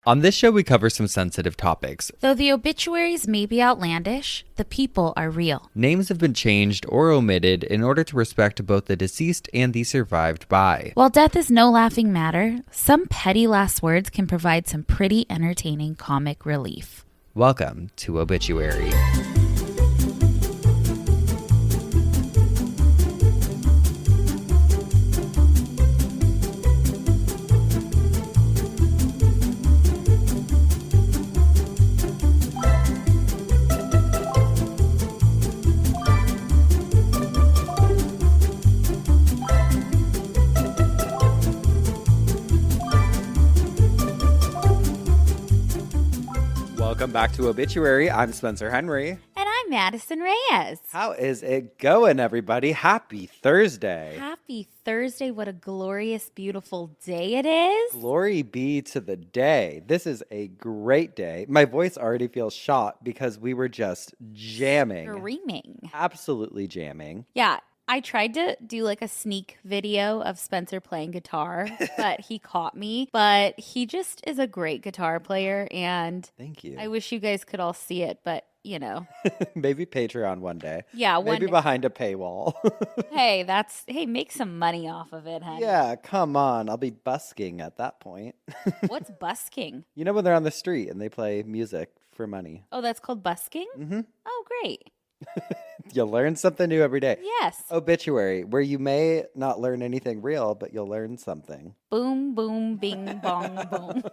On this show, we cover some sensitive topics. Though the obituaries may be outlandish, the people are real. Names have been changed or omitted in order to respect both the deceased and the survived by. While death is no laughing matter, some petty last words can provide some pretty entertaining comic relief. Welcome to Obituary. Welcome back to Obituary. I'm Spencer Henry. And I'm Madison Reyes. How is it going, everybody? Happy Thursday. Happy Thursday. What a glorious, beautiful day it is. Glory be to the day. This is a great day. My voice already feels shot because we were just jamming. Screaming. Absolutely jamming. Yeah. I tried to do like a sneak video of Spencer playing guitar, but he caught me. But he just is a great guitar player, and Thank you. I wish you guys could all see it, but you know. Maybe Patreon one day. Yeah, Maybe behind a paywall. Hey, make some money off of it, honey. Yeah, come on. I'll be busking at that point. What's busking? You know when they're on the street and they play music for money. Oh, that's called busking? Mm-hmm. Oh, great. You learn something new every day. Yes. Obituary, where you may not learn anything real, but you'll learn something. Boom, boom, bing, bong, boom.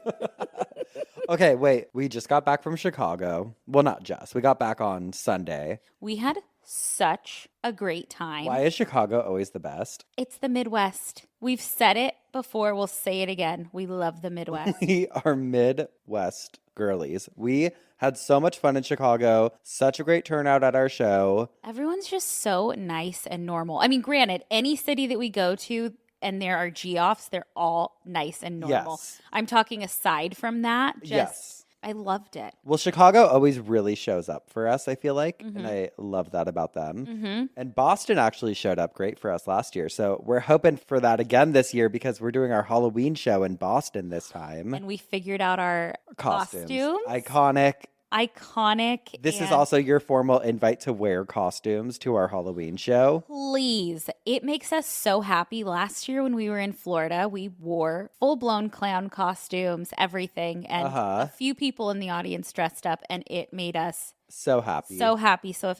Okay, wait. We just got back from Chicago. Well, not just. We got back on Sunday. We had such a great time. Why is Chicago always the best? It's the Midwest. We've said it before. We'll say it again. We love the Midwest. We are Midwest girlies. We had so much fun in Chicago. Such a great turnout at our show. Everyone's just so nice and normal. I mean, granted, any city that we go to and there are Geoffs, they're all nice and normal. Yes. I'm talking aside from that. Yes. I loved it. Well, Chicago always really shows up for us, I feel like. And I love that about them. And Boston actually showed up great for us last year. So we're hoping for that again this year because we're doing our Halloween show in Boston this time. And we figured out our costumes. Iconic. This is also your formal invite to wear costumes to our Halloween show. Please. It makes us so happy. Last year when we were in Florida, we wore full-blown clown costumes, everything. And a few people in the audience dressed up, and it made us so happy. So happy. So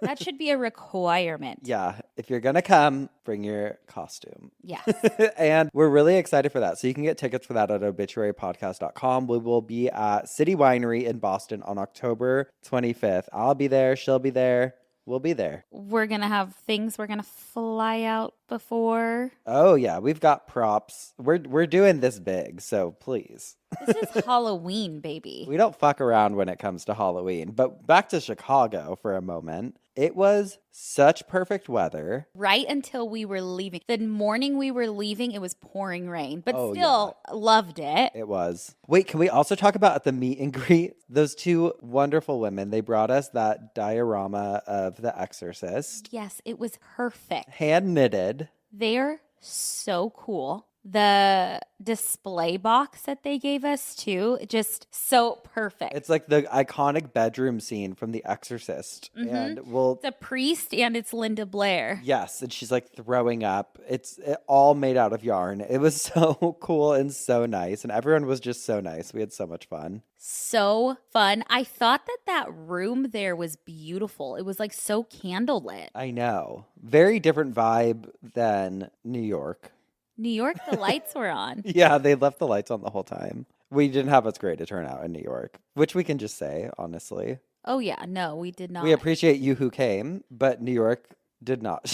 that should be a requirement. Yeah. If you're going to come, bring your costume. Yes. And we're really excited for that. So you can get tickets for that at obituarypodcast.com. We will be at City Winery in Boston on October 25th. I'll be there. She'll be there. We'll be there. We're going to have things we're going to fly out before. Oh, yeah. We've got props. We're doing this big, so please. This is Halloween, baby. We don't fuck around when it comes to Halloween. But back to Chicago for a moment. It was such perfect weather. Right until we were leaving. The morning we were leaving, it was pouring rain. But still loved it. It was. Wait, can we also talk about at the meet and greet? Those two wonderful women, they brought us that diorama of The Exorcist. Yes, it was perfect. Hand knitted. They're so cool. The display box that they gave us too, just so perfect. It's like the iconic bedroom scene from The Exorcist. And it's a priest and it's Linda Blair. Yes, and she's like throwing up. It's all made out of yarn. It was so cool and so nice. And everyone was just so nice. We had so much fun. So fun. I thought that room there was beautiful. It was like so candlelit. I know. Very different vibe than New York. New York, the lights were on. Yeah, they left the lights on the whole time. We didn't have as great a turnout in New York, which we can just say, honestly. Oh, yeah. No, we did not. We appreciate you who came, but New York did not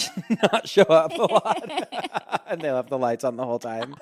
show up a lot. And they left the lights on the whole time.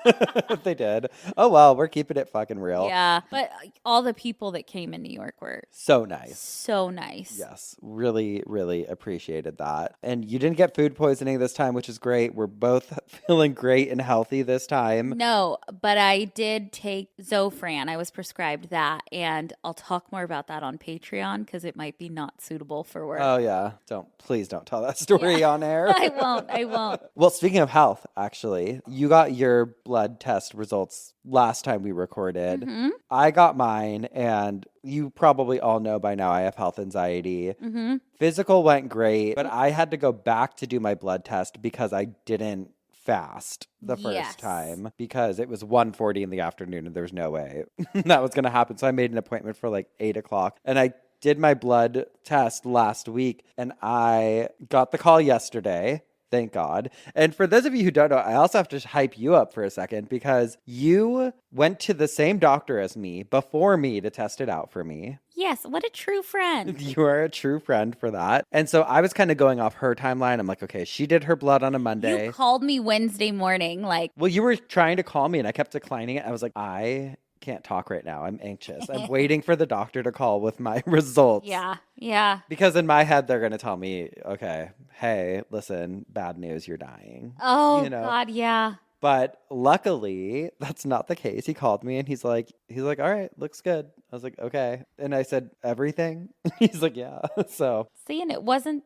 They did. Oh, well, we're keeping it fucking real. Yeah, but all the people that came in New York were so nice. So nice. Yes, really, really appreciated that. And you didn't get food poisoning this time, which is great. We're both feeling great and healthy this time. No, but I did take Zofran. I was prescribed that. And I'll talk more about that on Patreon because it might be not suitable for work. Oh, yeah. Please don't tell that story. Sorry on air. I won't. Well, speaking of health, actually, you got your blood test results last time we recorded. Mm-hmm. I got mine, and you probably all know by now I have health anxiety. Mm-hmm. Physical went great, but I had to go back to do my blood test because I didn't fast the first time because it was 1:40 in the afternoon and there was no way that was going to happen. So I made an appointment for like 8 o'clock and I did my blood test last week and I got the call yesterday. Thank God. And for those of you who don't know, I also have to hype you up for a second because you went to the same doctor as me before me to test it out for me. Yes, what a true friend. You are a true friend for that. And so I was kind of going off her timeline. I'm like, okay, she did her blood on a Monday. You called me Wednesday morning, like. Well, you were trying to call me and I kept declining it. I was like, I can't talk right now. I'm anxious. I'm waiting for the doctor to call with my results. Yeah. Because in my head, they're going to tell me, okay, hey, listen, bad news, you're dying. Oh, God, yeah. But luckily, that's not the case. He called me and he's like, all right, looks good. I was like, okay. And I said, everything? He's like, yeah. So. See, and it wasn't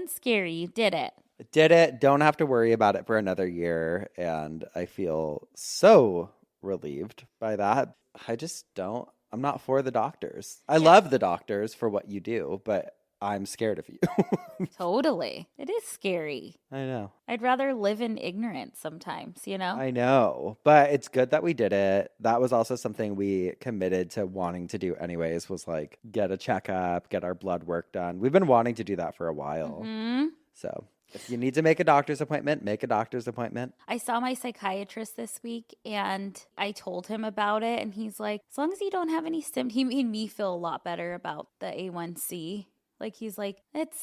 scary. You did it. Did it. Don't have to worry about it for another year. And I feel so relieved by that. I'm not for the doctors. I love the doctors for what you do, but I'm scared of you. Totally. It is scary. I know. I'd rather live in ignorance sometimes, I know. But it's good that we did it. That was also something we committed to wanting to do anyways, was like get a checkup, get our blood work done. We've been wanting to do that for a while. Mm-hmm. So if you need to make a doctor's appointment, make a doctor's appointment. I saw my psychiatrist this week and I told him about it. And he's like, as long as you don't have any symptoms, he made me feel a lot better about the A1C. Like, he's like,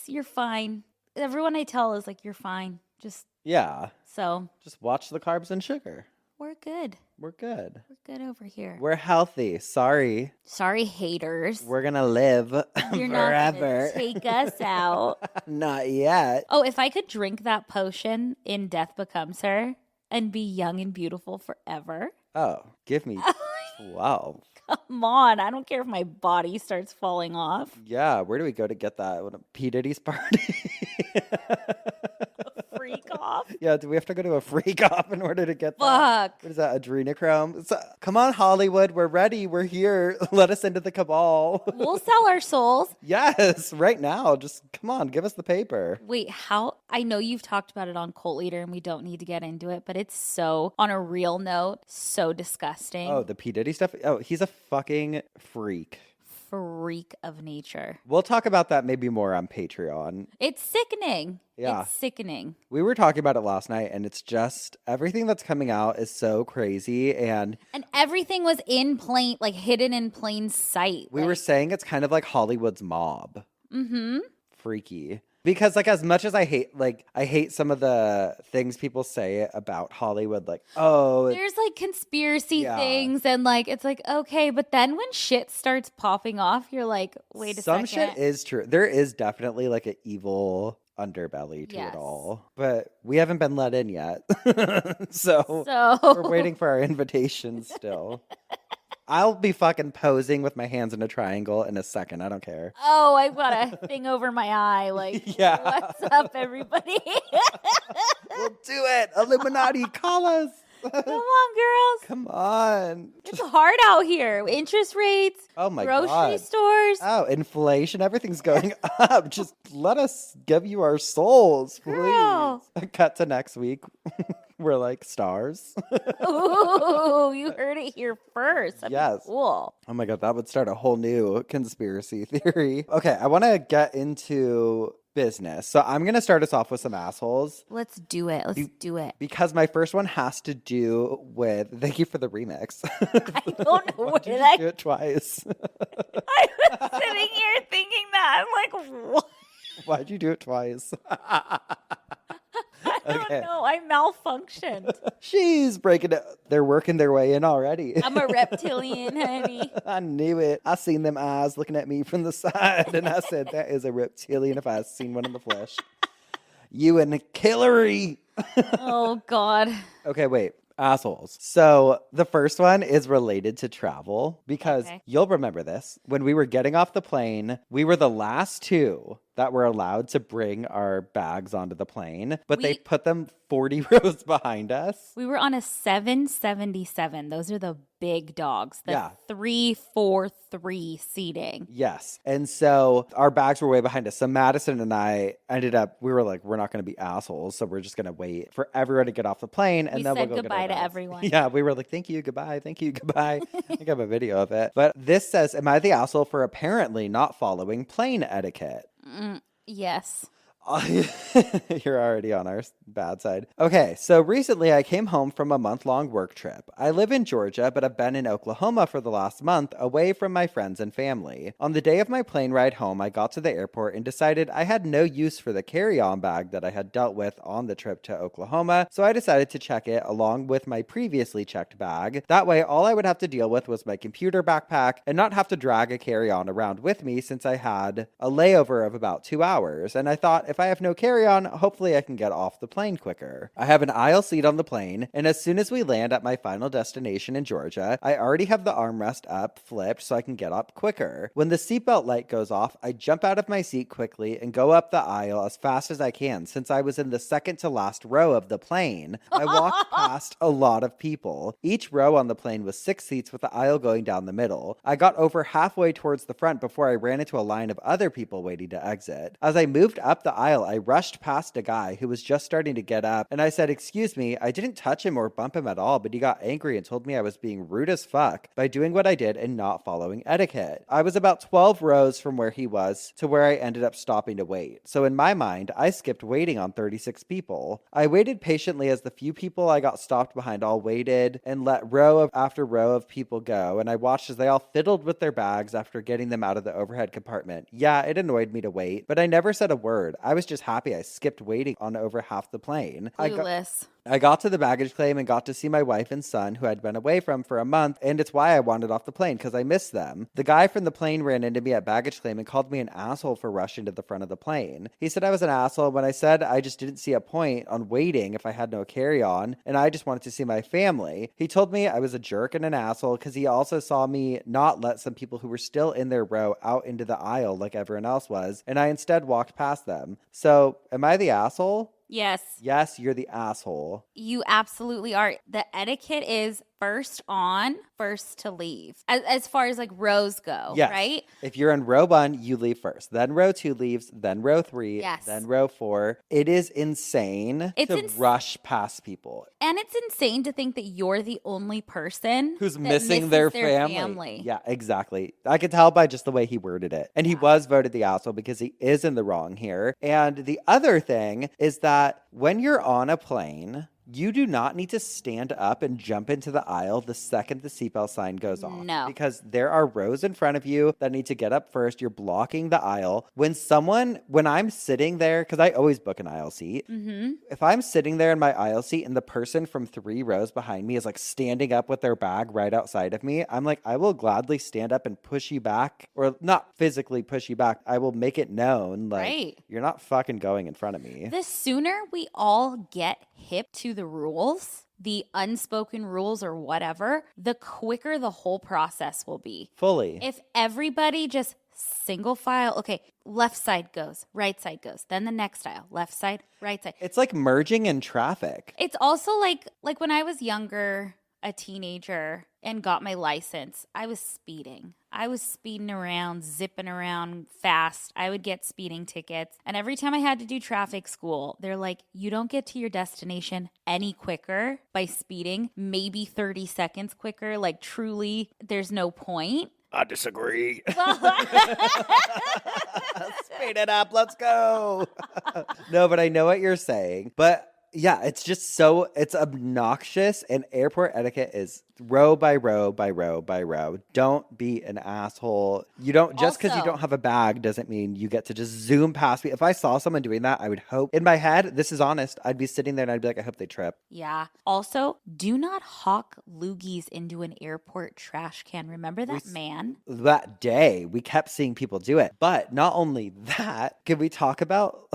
you're fine. Everyone I tell is like, you're fine. Just watch the carbs and sugar. We're good. We're good over here. We're healthy. Sorry, haters. We're going to live You're forever. Not gonna take us out. Not yet. Oh, if I could drink that potion in Death Becomes Her and be young and beautiful forever. Oh, give me 12. Come on. I don't care if my body starts falling off. Yeah, where do we go to get that? What, a P. Diddy's party? Freak off? Yeah, do we have to go to a freak off in order to get that? Fuck. What is that, adrenochrome? Come on, Hollywood, we're ready. We're here. Let us into the cabal. We'll sell our souls. Yes, right now. Just come on, give us the paper. Wait, how? I know you've talked about it on Cult Leader and we don't need to get into it, but it's so, on a real note, so disgusting. Oh, the P. Diddy stuff? Oh, he's a fucking freak. Freak of nature. We'll talk about that maybe more on Patreon. It's sickening. Yeah. It's sickening. We were talking about it last night and it's just everything that's coming out is so crazy and everything was hidden in plain sight. We were saying it's kind of like Hollywood's mob. Mm-hmm. Freaky. Because as much as I hate some of the things people say about Hollywood, there's conspiracy things and it's okay, but then when shit starts popping off, you're like, wait a second. Some shit is true. There is definitely an evil underbelly to it all, but we haven't been let in yet. so we're waiting for our invitation still. I'll be fucking posing with my hands in a triangle in a second. I don't care. Oh, I've got a thing over my eye. What's up, everybody? We'll do it. Illuminati, call us. Come on, girls. Come on. It's hard out here. Interest rates. Oh my grocery God. Grocery stores. Oh, inflation. Everything's going up. Just let us give you our souls, please. Girl. Cut to next week. We're like stars. Ooh, you heard it here first. That'd be cool. Oh my God, that would start a whole new conspiracy theory. Okay, I want to get into business. So I'm going to start us off with some assholes. Let's do it. Because my first one has to do with, thank you for the remix. I don't know where that. Do it twice. I was sitting here thinking that. I'm like, what? Why'd you do it twice? I don't know. I malfunctioned. She's breaking it. They're working their way in already. I'm a reptilian, honey. I knew it. I seen them eyes looking at me from the side, and I said, that is a reptilian if I've seen one in the flesh. You and Hillary. Oh, God. Okay, wait. Assholes. So the first one is related to travel because you'll remember this. When we were getting off the plane, we were the last two that we're allowed to bring our bags onto the plane, but they We- put them 40 rows behind us. We were on a 777. Those are the big dogs. The Yeah. 3-4-3 seating. Yes. And so our bags were way behind us. So Madison and I we were like, we're not going to be assholes. So we're just going to wait for everyone to get off the plane. And We then we'll said go get our goodbye to bags. everyone. Yeah. We were like, thank you. Goodbye. Thank you. Goodbye. I think I have a video of it. But this says, am I the asshole for apparently not following plane etiquette? Yes. You're already on our bad side. Okay, so recently I came home from a month-long work trip. I live in Georgia, but I've been in Oklahoma for the last month, away from my friends and family. On the day of my plane ride home, I got to the airport and decided I had no use for the carry-on bag that I had dealt with on the trip to Oklahoma, so I decided to check it along with my previously checked bag. That way, all I would have to deal with was my computer backpack and not have to drag a carry-on around with me since I had a layover of about 2 hours, and I thought if I have no carry-on, hopefully I can get off the plane quicker. I have an aisle seat on the plane, and as soon as we land at my final destination in Georgia, I already have the armrest up, flipped, so I can get up quicker. When the seatbelt light goes off, I jump out of my seat quickly and go up the aisle as fast as I can, since I was in the second to last row of the plane. I walked past a lot of people. Each row on the plane was 6 seats with the aisle going down the middle. I got over halfway towards the front before I ran into a line of other people waiting to exit. As I moved up the aisle, I rushed past a guy who was just starting to get up, and I said, "Excuse me." I didn't touch him or bump him at all, but he got angry and told me I was being rude as fuck by doing what I did and not following etiquette. I was about 12 rows from where he was to where I ended up stopping to wait. So in my mind, I skipped waiting on 36 people. I waited patiently as the few people I got stopped behind all waited and let row after row of people go, and I watched as they all fiddled with their bags after getting them out of the overhead compartment. Yeah, it annoyed me to wait, but I never said a word. I was just happy I skipped waiting on over half the plane. Clueless. I got to the baggage claim and got to see my wife and son, who I'd been away from for a month, and it's why I wanted off the plane, because I missed them. The guy from the plane ran into me at baggage claim and called me an asshole for rushing to the front of the plane. He said I was an asshole when I said I just didn't see a point on waiting if I had no carry-on, and I just wanted to see my family. He told me I was a jerk and an asshole because he also saw me not let some people who were still in their row out into the aisle like everyone else was, and I instead walked past them. So, am I the asshole? Yes. Yes, you're the asshole. You absolutely are. The etiquette is first on, first to leave. As far as like rows go, yes. Right? If you're in row 1, you leave first. Then row 2 leaves, then row 3, yes. Then row 4. It is insane to rush past people. And it's insane to think that you're the only person who's missing their family. Yeah, exactly. I could tell by just the way he worded it. And he was voted the asshole because he is in the wrong here. And the other thing is that when you're on a plane, you do not need to stand up and jump into the aisle the second the seatbelt sign goes off. No. Because there are rows in front of you that need to get up first. You're blocking the aisle. When I'm sitting there, because I always book an aisle seat. Mm-hmm. If I'm sitting there in my aisle seat and the person from 3 rows behind me is like standing up with their bag right outside of me, I'm like, I will gladly stand up and push you back, or not physically push you back. I will make it known, like, You're not fucking going in front of me. The sooner we all get hip to the rules, the unspoken rules or whatever, the quicker the whole process will be. Fully. If everybody just single file, okay, left side goes, right side goes, then the next aisle, left side, right side. It's like merging in traffic. It's also like when I was younger, a teenager, and got my license, I was speeding. I was speeding around, zipping around fast. I would get speeding tickets. And every time I had to do traffic school, they're like, you don't get to your destination any quicker by speeding, maybe 30 seconds quicker. Like, truly, there's no point. I disagree. Speed it up. Let's go. No, but I know what you're saying. But yeah, it's obnoxious, and airport etiquette is row by row by row by row. Don't be an asshole. You don't, just because you don't have a bag doesn't mean you get to just zoom past me. If I saw someone doing that, I would hope, in my head, this is honest, I'd be sitting there and I'd be like, I hope they trip. Yeah. Also, do not hawk loogies into an airport trash can. Remember that man? That day, we kept seeing people do it. But not only that, can we talk about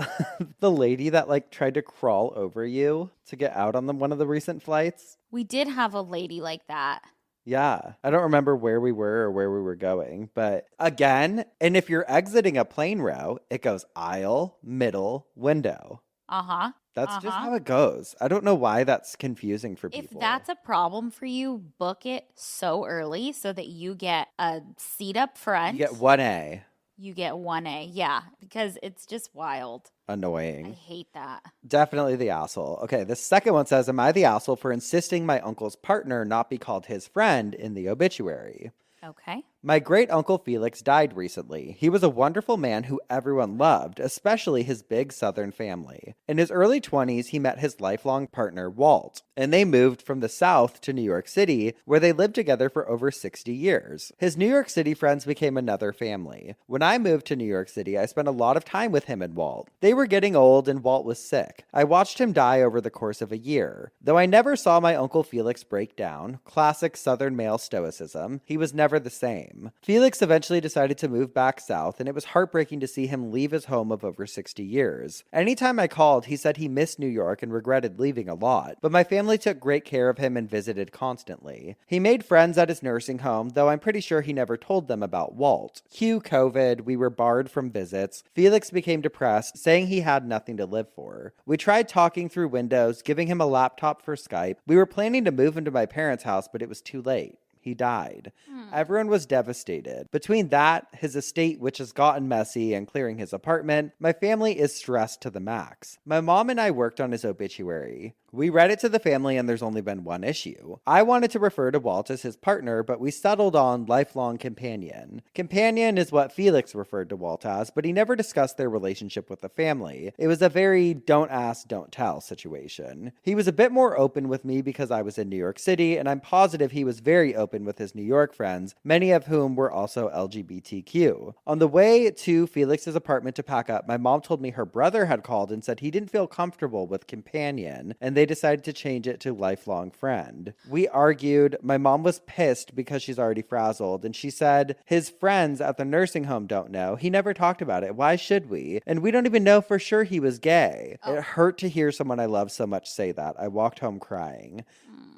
the lady that like tried to crawl over you to get out on one of the recent flights? We did have a lady like that. Yeah. I don't remember where we were or where we were going. But again, and if you're exiting a plane route, it goes aisle, middle, window. Uh-huh. That's just how it goes. I don't know why that's confusing for If people. that's a problem for you, book it so early so that you get a seat up front. You get 1A. You get 1A. Yeah, because it's just wild. Annoying. I hate that. Definitely the asshole. Okay, the second one says, am I the asshole for insisting my uncle's partner not be called his friend in the obituary? Okay. My great uncle Felix died recently. He was a wonderful man who everyone loved, especially his big southern family. In his early 20s, he met his lifelong partner, Walt, and they moved from the South to New York City, where they lived together for over 60 years. His New York City friends became another family. When I moved to New York City, I spent a lot of time with him and Walt. They were getting old, and Walt was sick. I watched him die over the course of a year. Though I never saw my uncle Felix break down, classic southern male stoicism, he was never the same. Felix eventually decided to move back south, and it was heartbreaking to see him leave his home of over 60 years. Anytime I called, he said he missed New York and regretted leaving a lot, but my family took great care of him and visited constantly. He made friends at his nursing home, though I'm pretty sure he never told them about Walt. Cue COVID, we were barred from visits. Felix became depressed, saying he had nothing to live for. We tried talking through windows, giving him a laptop for Skype. We were planning to move him to my parents' house, but it was too late. He died. Everyone was devastated. Between that, his estate, which has gotten messy, and clearing his apartment, my family is stressed to the max. My mom and I worked on his obituary. We read it to the family and there's only been one issue. I wanted to refer to Walt as his partner, but we settled on lifelong companion. Companion is what Felix referred to Walt as, but he never discussed their relationship with the family. It was a very don't ask, don't tell situation. He was a bit more open with me because I was in New York City, and I'm positive he was very open with his New York friends, many of whom were also LGBTQ. On the way to Felix's apartment to pack up, my mom told me her brother had called and said he didn't feel comfortable with companion, and they decided to change it to lifelong friend. We argued. My mom was pissed because she's already frazzled, and she said his friends at the nursing home don't know. He never talked about it. Why should we? And we don't even know for sure he was gay. It hurt to hear someone I love so much say that. I walked home crying.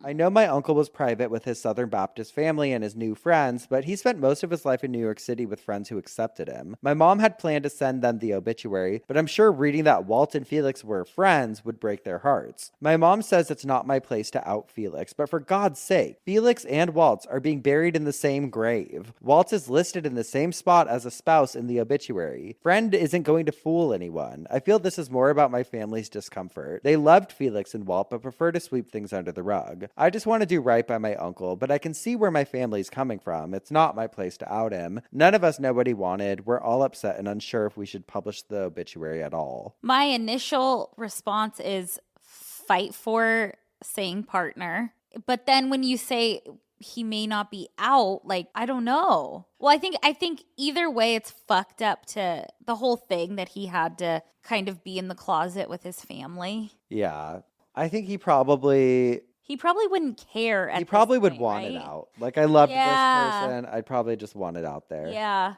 I know my uncle was private with his Southern Baptist family and his new friends, but he spent most of his life in New York City with friends who accepted him. My mom had planned to send them the obituary, but I'm sure reading that Walt and Felix were friends would break their hearts. My mom says it's not my place to out Felix, but for God's sake, Felix and Walt are being buried in the same grave. Walt is listed in the same spot as a spouse in the obituary. Friend isn't going to fool anyone. I feel this is more about my family's discomfort. They loved Felix and Walt, but prefer to sweep things under the rug. I just want to do right by my uncle, but I can see where my family's coming from. It's not my place to out him. None of us know what he wanted. We're all upset and unsure if we should publish the obituary at all. My initial response is fight for saying partner. But then when you say he may not be out, like, I don't know. Well, I think either way it's fucked up to the whole thing that he had to kind of be in the closet with his family. Yeah. I think he probably wouldn't care at He probably this would point, want right? it out. Like, I loved Yeah. this person. I'd probably just want it out there. Yeah.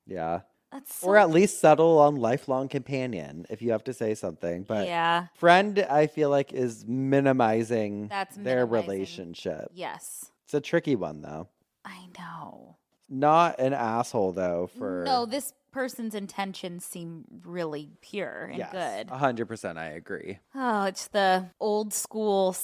Yeah. That's so Or at least settle on lifelong companion if you have to say something. But yeah. friend, I feel like, is minimizing That's their minimizing. relationship. Yes. It's a tricky one, though. I know. Not an asshole, though, for... No, this person's intentions seem really pure and good. 100% I agree. Oh, it's the old school,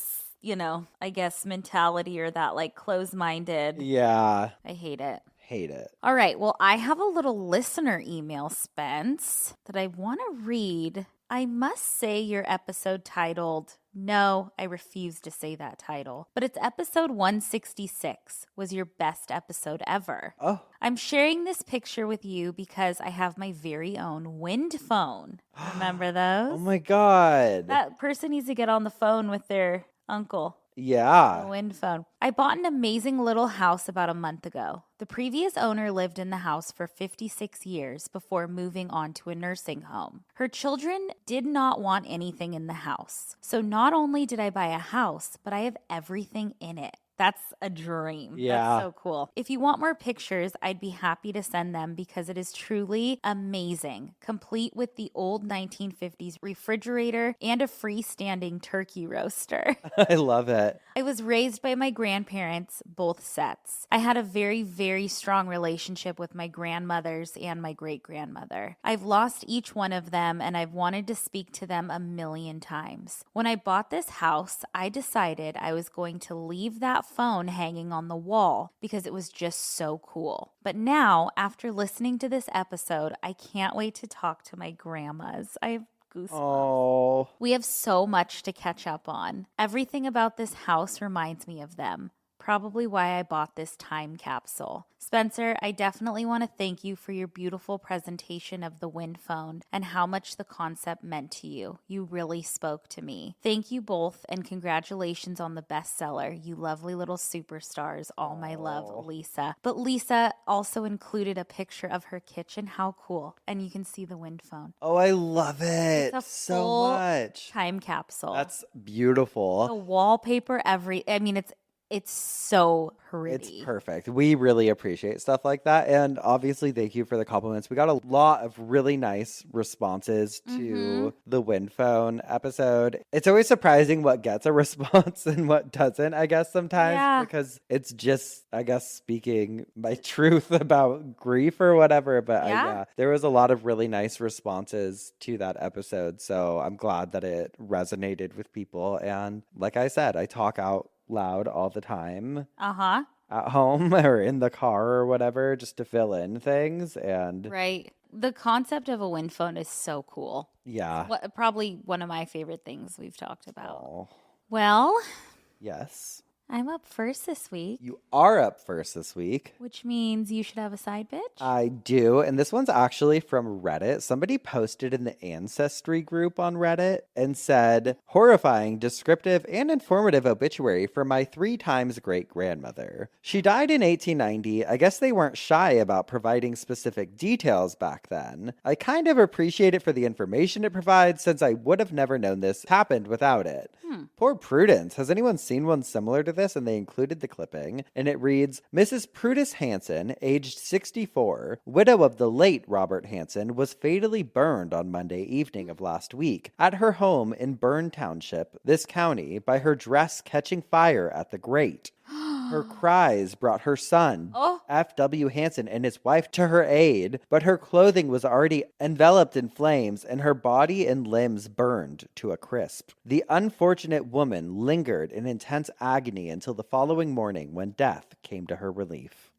I guess mentality, or that like close-minded. Yeah. I hate it. Hate it. All right. Well, I have a little listener email, Spence, that I want to read. I must say your episode titled, no, I refuse to say that title, but it's episode 166 was your best episode ever. Oh. I'm sharing this picture with you because I have my very own wind phone. Remember those? Oh my God. That person needs to get on the phone with their uncle. Yeah. A wind phone. I bought an amazing little house about a month ago. The previous owner lived in the house for 56 years before moving on to a nursing home. Her children did not want anything in the house. So not only did I buy a house, but I have everything in it. That's a dream. Yeah. That's so cool. If you want more pictures, I'd be happy to send them because it is truly amazing. Complete with the old 1950s refrigerator and a freestanding turkey roaster. I love it. I was raised by my grandparents, both sets. I had a very, very strong relationship with my grandmothers and my great-grandmother. I've lost each one of them, and I've wanted to speak to them a million times. When I bought this house, I decided I was going to leave that phone hanging on the wall because it was just so cool. But now, after listening to this episode, I can't wait to talk to my grandmas. I have goosebumps. Oh. We have so much to catch up on. Everything about this house reminds me of them. Probably why I bought this time capsule. Spencer, I definitely want to thank you for your beautiful presentation of the Wind Phone and how much the concept meant to you. You really spoke to me. Thank you both, and congratulations on the bestseller, you lovely little superstars. All my love, Lisa. But Lisa also included a picture of her kitchen. How cool. And you can see the Wind Phone. Oh, I love it It's a so full much. time capsule. That's beautiful. The wallpaper, it's so pretty. It's perfect. We really appreciate stuff like that. And obviously, thank you for the compliments. We got a lot of really nice responses to the Wind Phone episode. It's always surprising what gets a response and what doesn't, I guess, sometimes, because it's just, I guess, speaking my truth about grief or whatever. But there was a lot of really nice responses to that episode. So I'm glad that it resonated with people. And like I said, I talk out loud all the time at home or in the car or whatever, just to fill in things. And right, the concept of a Wind Phone is so cool. Probably one of my favorite things we've talked about. Well, yes, I'm up first this week. You are up first this week. Which means you should have a side bitch? I do. And this one's actually from Reddit. Somebody posted in the Ancestry group on Reddit and said, horrifying, descriptive, and informative obituary for my 3 times great-grandmother. She died in 1890. I guess they weren't shy about providing specific details back then. I kind of appreciate it for the information it provides, since I would have never known this happened without it. Poor Prudence. Has anyone seen one similar to this? And they included the clipping. And it reads, Mrs. Prudence Hanson, aged 64, widow of the late Robert Hanson, was fatally burned on Monday evening of last week at her home in Bern Township, this county, by her dress catching fire at the grate. Her cries brought her son, F.W. Hanson, and his wife to her aid, but her clothing was already enveloped in flames and her body and limbs burned to a crisp. The unfortunate woman lingered in intense agony until the following morning, when death came to her relief.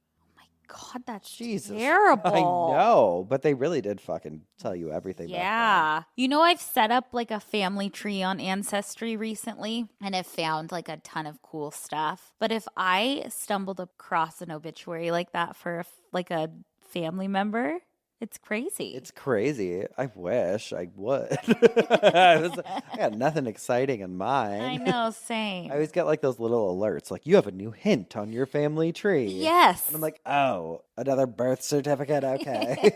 God, that's Jesus. terrible. I know, but they really did fucking tell you everything. Yeah. You know, I've set up like a family tree on Ancestry recently and have found like a ton of cool stuff. But if I stumbled across an obituary like that for like a family member, it's crazy. It's crazy. I wish I would. I got nothing exciting in mine. I know, same. I always get like those little alerts, like you have a new hint on your family tree. Yes. And I'm like, oh, another birth certificate? Okay.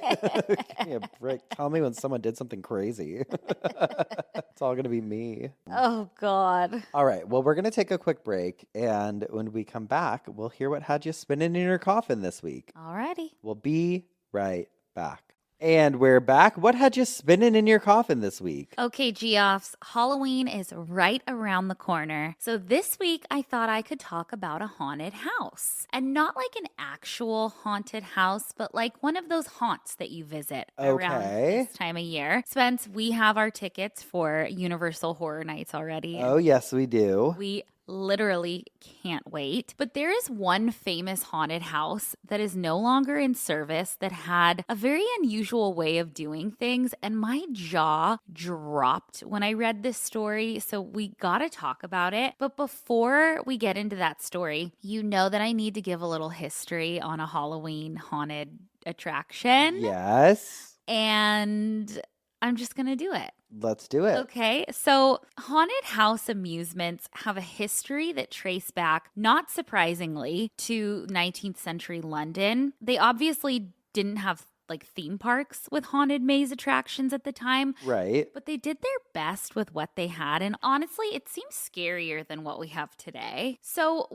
Give me a break. Tell me when someone did something crazy. It's all going to be me. Oh, God. All right. Well, we're going to take a quick break. And when we come back, we'll hear what had you spinning in your coffin this week. Alrighty. We'll be right back. And we're back. What had you spinning in your coffin this week? Okay, Geoffs, Halloween is right around the corner. So this week I thought I could talk about a haunted house. And not like an actual haunted house, but like one of those haunts that you visit around this time of year. Spence, we have our tickets for Universal Horror Nights already. Oh, yes, we do. We literally can't wait. But there is one famous haunted house that is no longer in service that had a very unusual way of doing things, and my jaw dropped when I read this story. So we gotta talk about it. But before we get into that story, you know that I need to give a little history on a Halloween haunted attraction. Yes. And I'm just gonna do it. Let's do it. Okay, so haunted house amusements have a history that trace back, not surprisingly, to 19th century London. They obviously didn't have like theme parks with haunted maze attractions at the time. Right. But they did their best with what they had. And honestly, it seems scarier than what we have today. So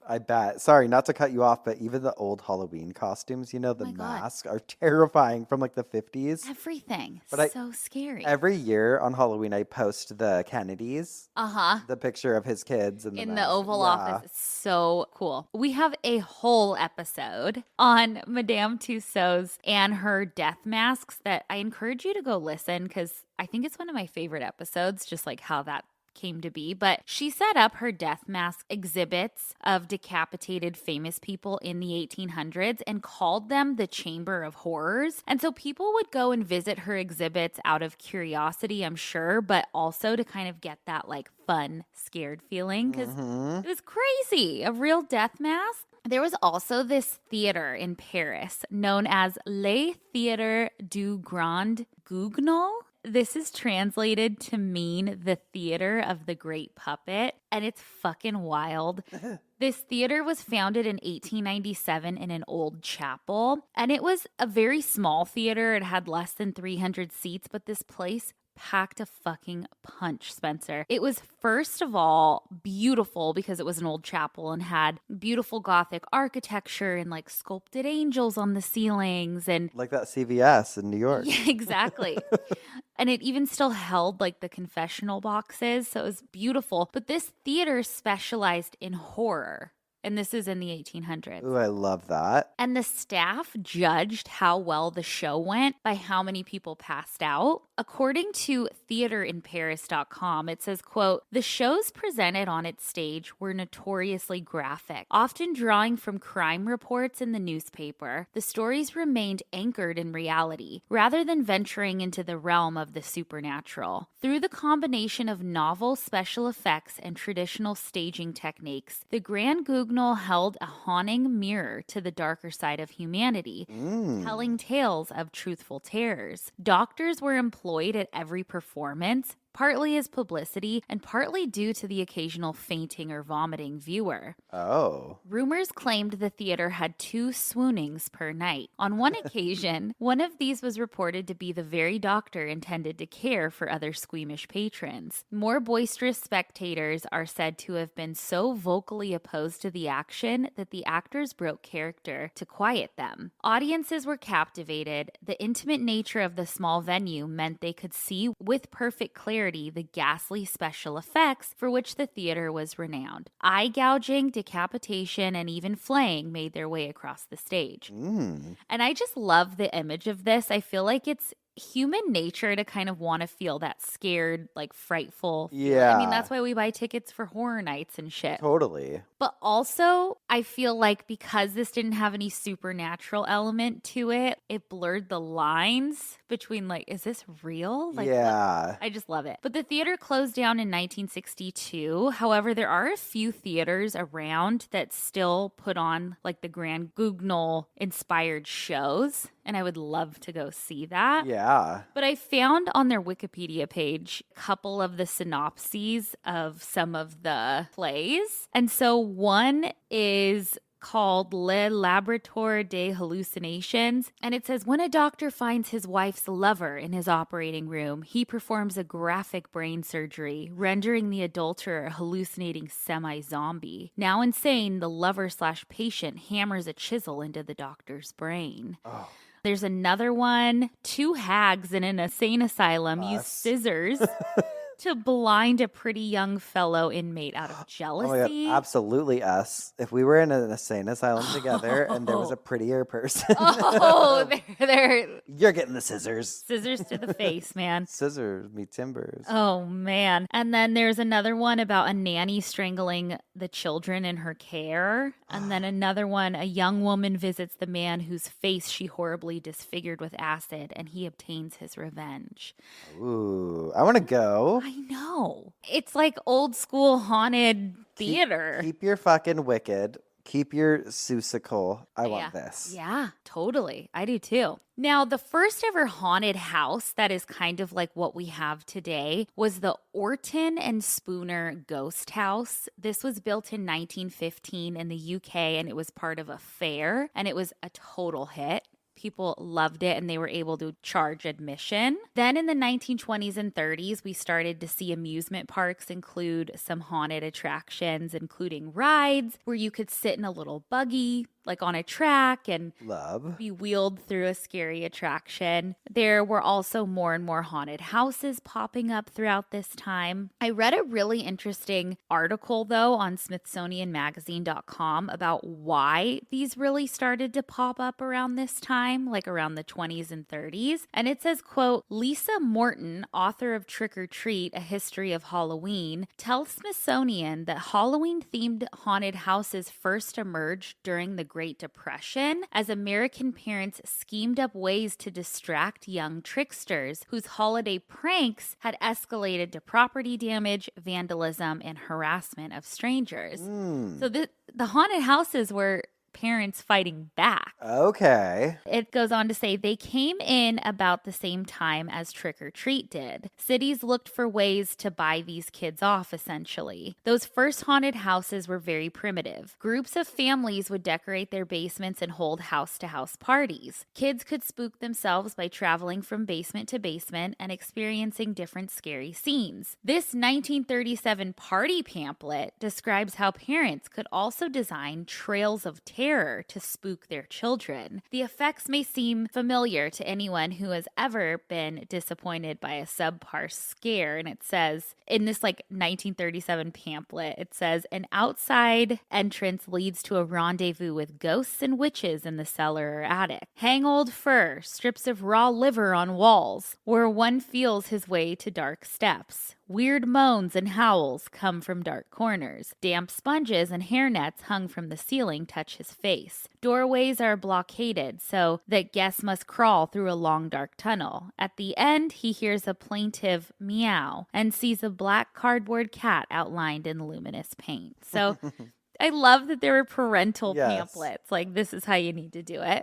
I bet. Sorry, not to cut you off, but even the old Halloween costumes, the my God. masks are terrifying from like the 50s. Everything. But so scary. Every year on Halloween, I post the Kennedys, the picture of his kids in the Oval Office. It's so cool. We have a whole episode on Madame Tussauds and her death masks that I encourage you to go listen because I think it's one of my favorite episodes, just like how that came to be. But she set up her death mask exhibits of decapitated famous people in the 1800s and called them the Chamber of Horrors. And so people would go and visit her exhibits out of curiosity, I'm sure, but also to kind of get that like fun, scared feeling because it was crazy. A real death mask. There was also this theater in Paris known as Le Théâtre du Grand Guignol. This is translated to mean the theater of the great puppet, and it's fucking wild. This theater was founded in 1897 in an old chapel, and it was a very small theater. It had less than 300 seats, but this place packed a fucking punch, Spencer. It was, first of all, beautiful because it was an old chapel and had beautiful Gothic architecture and like sculpted angels on the ceilings and like that CVS in New York. Yeah, exactly. And it even still held like the confessional boxes. So it was beautiful. But this theater specialized in horror. And this is in the 1800s. Ooh, I love that. And the staff judged how well the show went by how many people passed out. According to theaterinparis.com, it says, quote, "The shows presented on its stage were notoriously graphic, often drawing from crime reports in the newspaper. The stories remained anchored in reality, rather than venturing into the realm of the supernatural. Through the combination of novel special effects and traditional staging techniques, the Grand Guignol held a haunting mirror to the darker side of humanity, telling tales of truthful terrors. Doctors were employed at every performance, partly as publicity and partly due to the occasional fainting or vomiting viewer. Oh. Rumors claimed the theater had 2 swoonings per night. On one occasion, one of these was reported to be the very doctor intended to care for other squeamish patrons. More boisterous spectators are said to have been so vocally opposed to the action that the actors broke character to quiet them. Audiences were captivated. The intimate nature of the small venue meant they could see with perfect clarity the ghastly special effects for which the theater was renowned. Eye gouging, decapitation, and even flaying made their way across the stage." And I just love the image of this. I feel like it's human nature to kind of want to feel that scared, like frightful feeling. Yeah. I mean, that's why we buy tickets for horror nights and shit. Totally. But also, I feel like because this didn't have any supernatural element to it, it blurred the lines between like, is this real? Like, yeah. what? I just love it. But the theater closed down in 1962. However, there are a few theaters around that still put on like the Grand Guignol inspired shows. And I would love to go see that. Yeah. But I found on their Wikipedia page a couple of the synopses of some of the plays. And so one is called Le Laboratoire des Hallucinations. And it says, when a doctor finds his wife's lover in his operating room, he performs a graphic brain surgery, rendering the adulterer a hallucinating semi-zombie. Now insane, the lover/patient hammers a chisel into the doctor's brain. Oh. There's another one. 2 hags in an insane asylum use scissors to blind a pretty young fellow inmate out of jealousy. Oh my God, absolutely us. If we were in an insane asylum together and there was a prettier person. They're You're getting the scissors. Scissors to the face, man. Scissors meet timbers. Oh, man. And then there's another one about a nanny strangling the children in her care. And then another one, a young woman visits the man whose face she horribly disfigured with acid, and he obtains his revenge. Ooh, I want to go. I know. It's like old school haunted theater. Keep your fucking wicked. Keep your Seussical. I want this. Yeah, totally. I do too. Now, the first ever haunted house that is kind of like what we have today was the Orton and Spooner Ghost House. This was built in 1915 in the UK, and it was part of a fair, and it was a total hit. People loved it and they were able to charge admission. Then in the 1920s and 30s, we started to see amusement parks include some haunted attractions, including rides where you could sit in a little buggy, like on a track, and be wheeled through a scary attraction. There were also more and more haunted houses popping up throughout this time. I read a really interesting article, though, on smithsonianmagazine.com about why these really started to pop up around this time, like around the 20s and 30s. And it says, quote, Lisa Morton, author of Trick or Treat, A History of Halloween, tells Smithsonian that Halloween-themed haunted houses first emerged during the Great Depression as American parents schemed up ways to distract young tricksters whose holiday pranks had escalated to property damage, vandalism, and harassment of strangers. So the haunted houses were parents fighting back. Okay. It goes on to say they came in about the same time as Trick or Treat did. Cities looked for ways to buy these kids off, essentially. Those first haunted houses were very primitive. Groups of families would decorate their basements and hold house-to-house parties. Kids could spook themselves by traveling from basement to basement and experiencing different scary scenes. This 1937 party pamphlet describes how parents could also design trails of terror to spook their children. The effects may seem familiar to anyone who has ever been disappointed by a subpar scare. And it says, in this 1937 pamphlet, it says, an outside entrance leads to a rendezvous with ghosts and witches in the cellar or attic. Hang old fur, strips of raw liver on walls, where one feels his way to dark steps. Weird moans and howls come from dark corners. Damp sponges and hairnets hung from the ceiling touch his face. Doorways are blockaded so that guests must crawl through a long dark tunnel. At the end, he hears a plaintive meow and sees a black cardboard cat outlined in luminous paint. So I love that there were parental pamphlets. This is how you need to do it.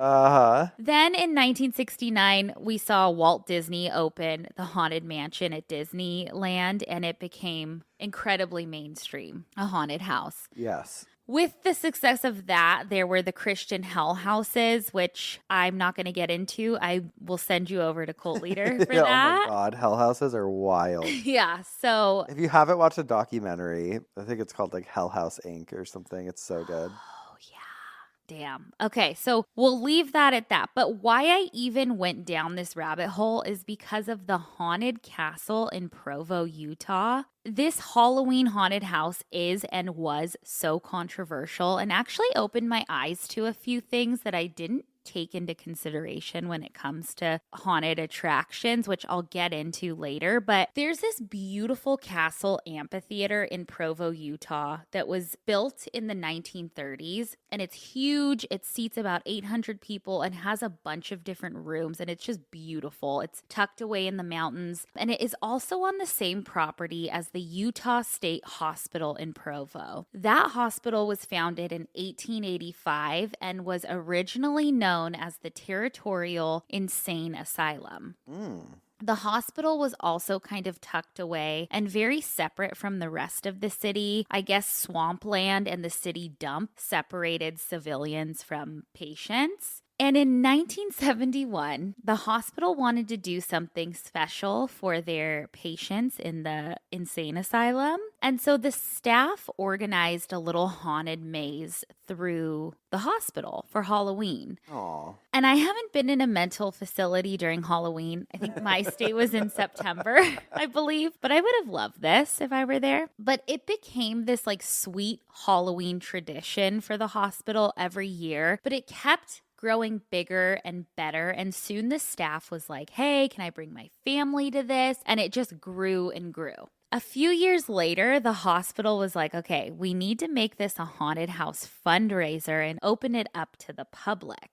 Then in 1969, we saw Walt Disney open the Haunted Mansion at Disneyland, and it became incredibly mainstream, a haunted house. Yes. With the success of that, there were the Christian hell houses, which I'm not going to get into. I will send you over to Cult Leader for that. Oh my God, hell houses are wild. Yeah, so if you haven't watched a documentary, I think it's called Hell House Inc. or something. It's so good. Oh, yeah. Damn. Okay, so we'll leave that at that. But why I even went down this rabbit hole is because of the haunted castle in Provo, Utah. This Halloween haunted house is and was so controversial and actually opened my eyes to a few things that I didn't take into consideration when it comes to haunted attractions, which I'll get into later. But there's this beautiful castle amphitheater in Provo, Utah that was built in the 1930s, and it's huge. It seats about 800 people and has a bunch of different rooms, and it's just beautiful. It's tucked away in the mountains, and it is also on the same property as the Utah State Hospital in Provo. That hospital was founded in 1885 and was originally known as the Territorial Insane Asylum. The hospital was also kind of tucked away and very separate from the rest of the city. I guess swampland and the city dump separated civilians from patients. And in 1971, the hospital wanted to do something special for their patients in the insane asylum. And so the staff organized a little haunted maze through the hospital for Halloween. Aww. And I haven't been in a mental facility during Halloween. I think my stay was in September, I believe. But I would have loved this if I were there. But it became this sweet Halloween tradition for the hospital every year. But it kept growing bigger and better. And soon the staff was like, hey, can I bring my family to this? And it just grew and grew. A few years later, the hospital was like, okay, we need to make this a haunted house fundraiser and open it up to the public.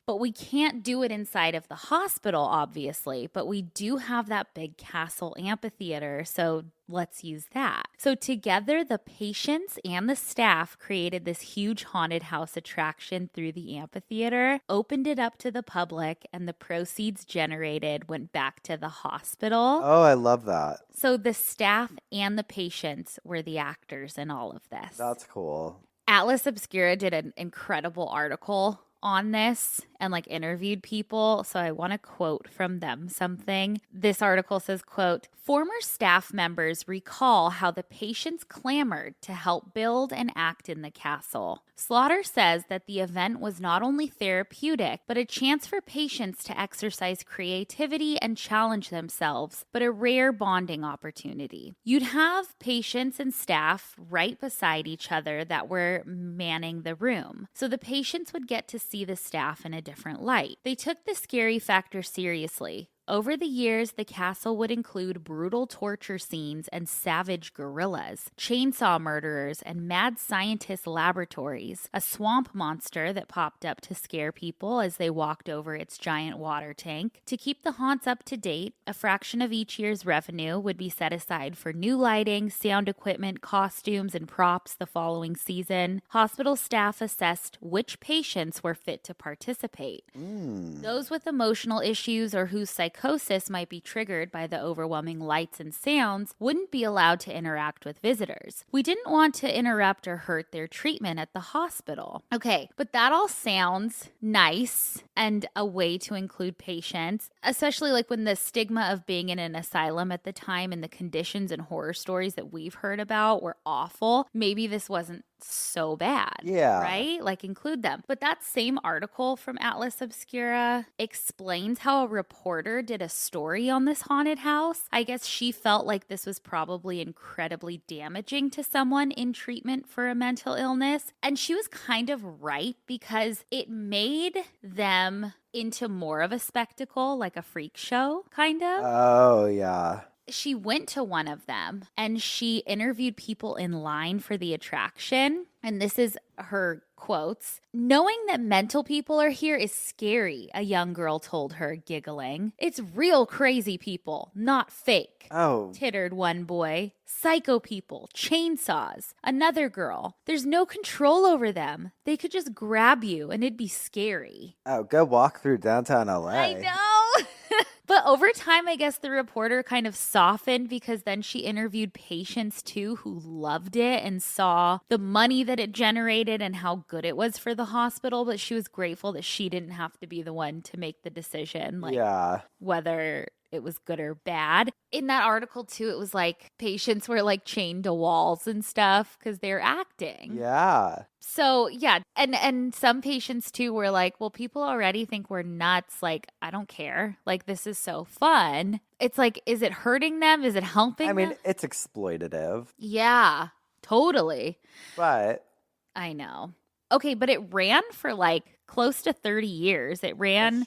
But we can't do it inside of the hospital, obviously, but we do have that big castle amphitheater, so let's use that. So together, the patients and the staff created this huge haunted house attraction through the amphitheater, opened it up to the public, and the proceeds generated went back to the hospital. Oh, I love that. So the staff and the patients were the actors in all of this. That's cool. Atlas Obscura did an incredible article on this and like interviewed people, so I want to quote from them something. This article says, quote, "Former staff members recall how the patients clamored to help build and act in the castle. Slaughter says that the event was not only therapeutic, but a chance for patients to exercise creativity and challenge themselves, but a rare bonding opportunity. You'd have patients and staff right beside each other that were manning the room, so the patients would get to see the staff in a different light. They took the scary factor seriously. Over the years, the castle would include brutal torture scenes and savage gorillas, chainsaw murderers, and mad scientist laboratories, a swamp monster that popped up to scare people as they walked over its giant water tank. To keep the haunts up to date, a fraction of each year's revenue would be set aside for new lighting, sound equipment, costumes, and props the following season. Hospital staff assessed which patients were fit to participate. Those with emotional issues or whose psychosis might be triggered by the overwhelming lights and sounds wouldn't be allowed to interact with visitors. We didn't want to interrupt or hurt their treatment at the hospital." Okay, but that all sounds nice and a way to include patients, especially like when the stigma of being in an asylum at the time and the conditions and horror stories that we've heard about were awful. Maybe this wasn't so bad. Yeah. Right? Like include them. But that same article from Atlas Obscura explains how a reporter did a story on this haunted house. I guess she felt like this was probably incredibly damaging to someone in treatment for a mental illness. And she was kind of right, because it made them into more of a spectacle, like a freak show, kind of. Oh, yeah. She went to one of them and she interviewed people in line for the attraction. And this is her quotes. "Knowing that mental people are here is scary," a young girl told her, giggling. "It's real crazy people, not fake," tittered one boy. "Psycho people, chainsaws." Another girl, "There's no control over them. They could just grab you and it'd be scary." Oh, go walk through downtown LA. I know. But over time, I guess the reporter kind of softened, because then she interviewed patients too who loved it and saw the money that it generated and how good it was for the hospital. But she was grateful that she didn't have to be the one to make the decision, like whether it was good or bad. In that article too, it was like patients were like chained to walls and stuff because they're acting. Yeah. So yeah, and some patients too were like, well, people already think we're nuts. Like, I don't care. Like, this is so fun. It's like, is it hurting them? Is it helping them? It's exploitative. Yeah, totally. But I know. Okay, but it ran for like close to 30 years. It ran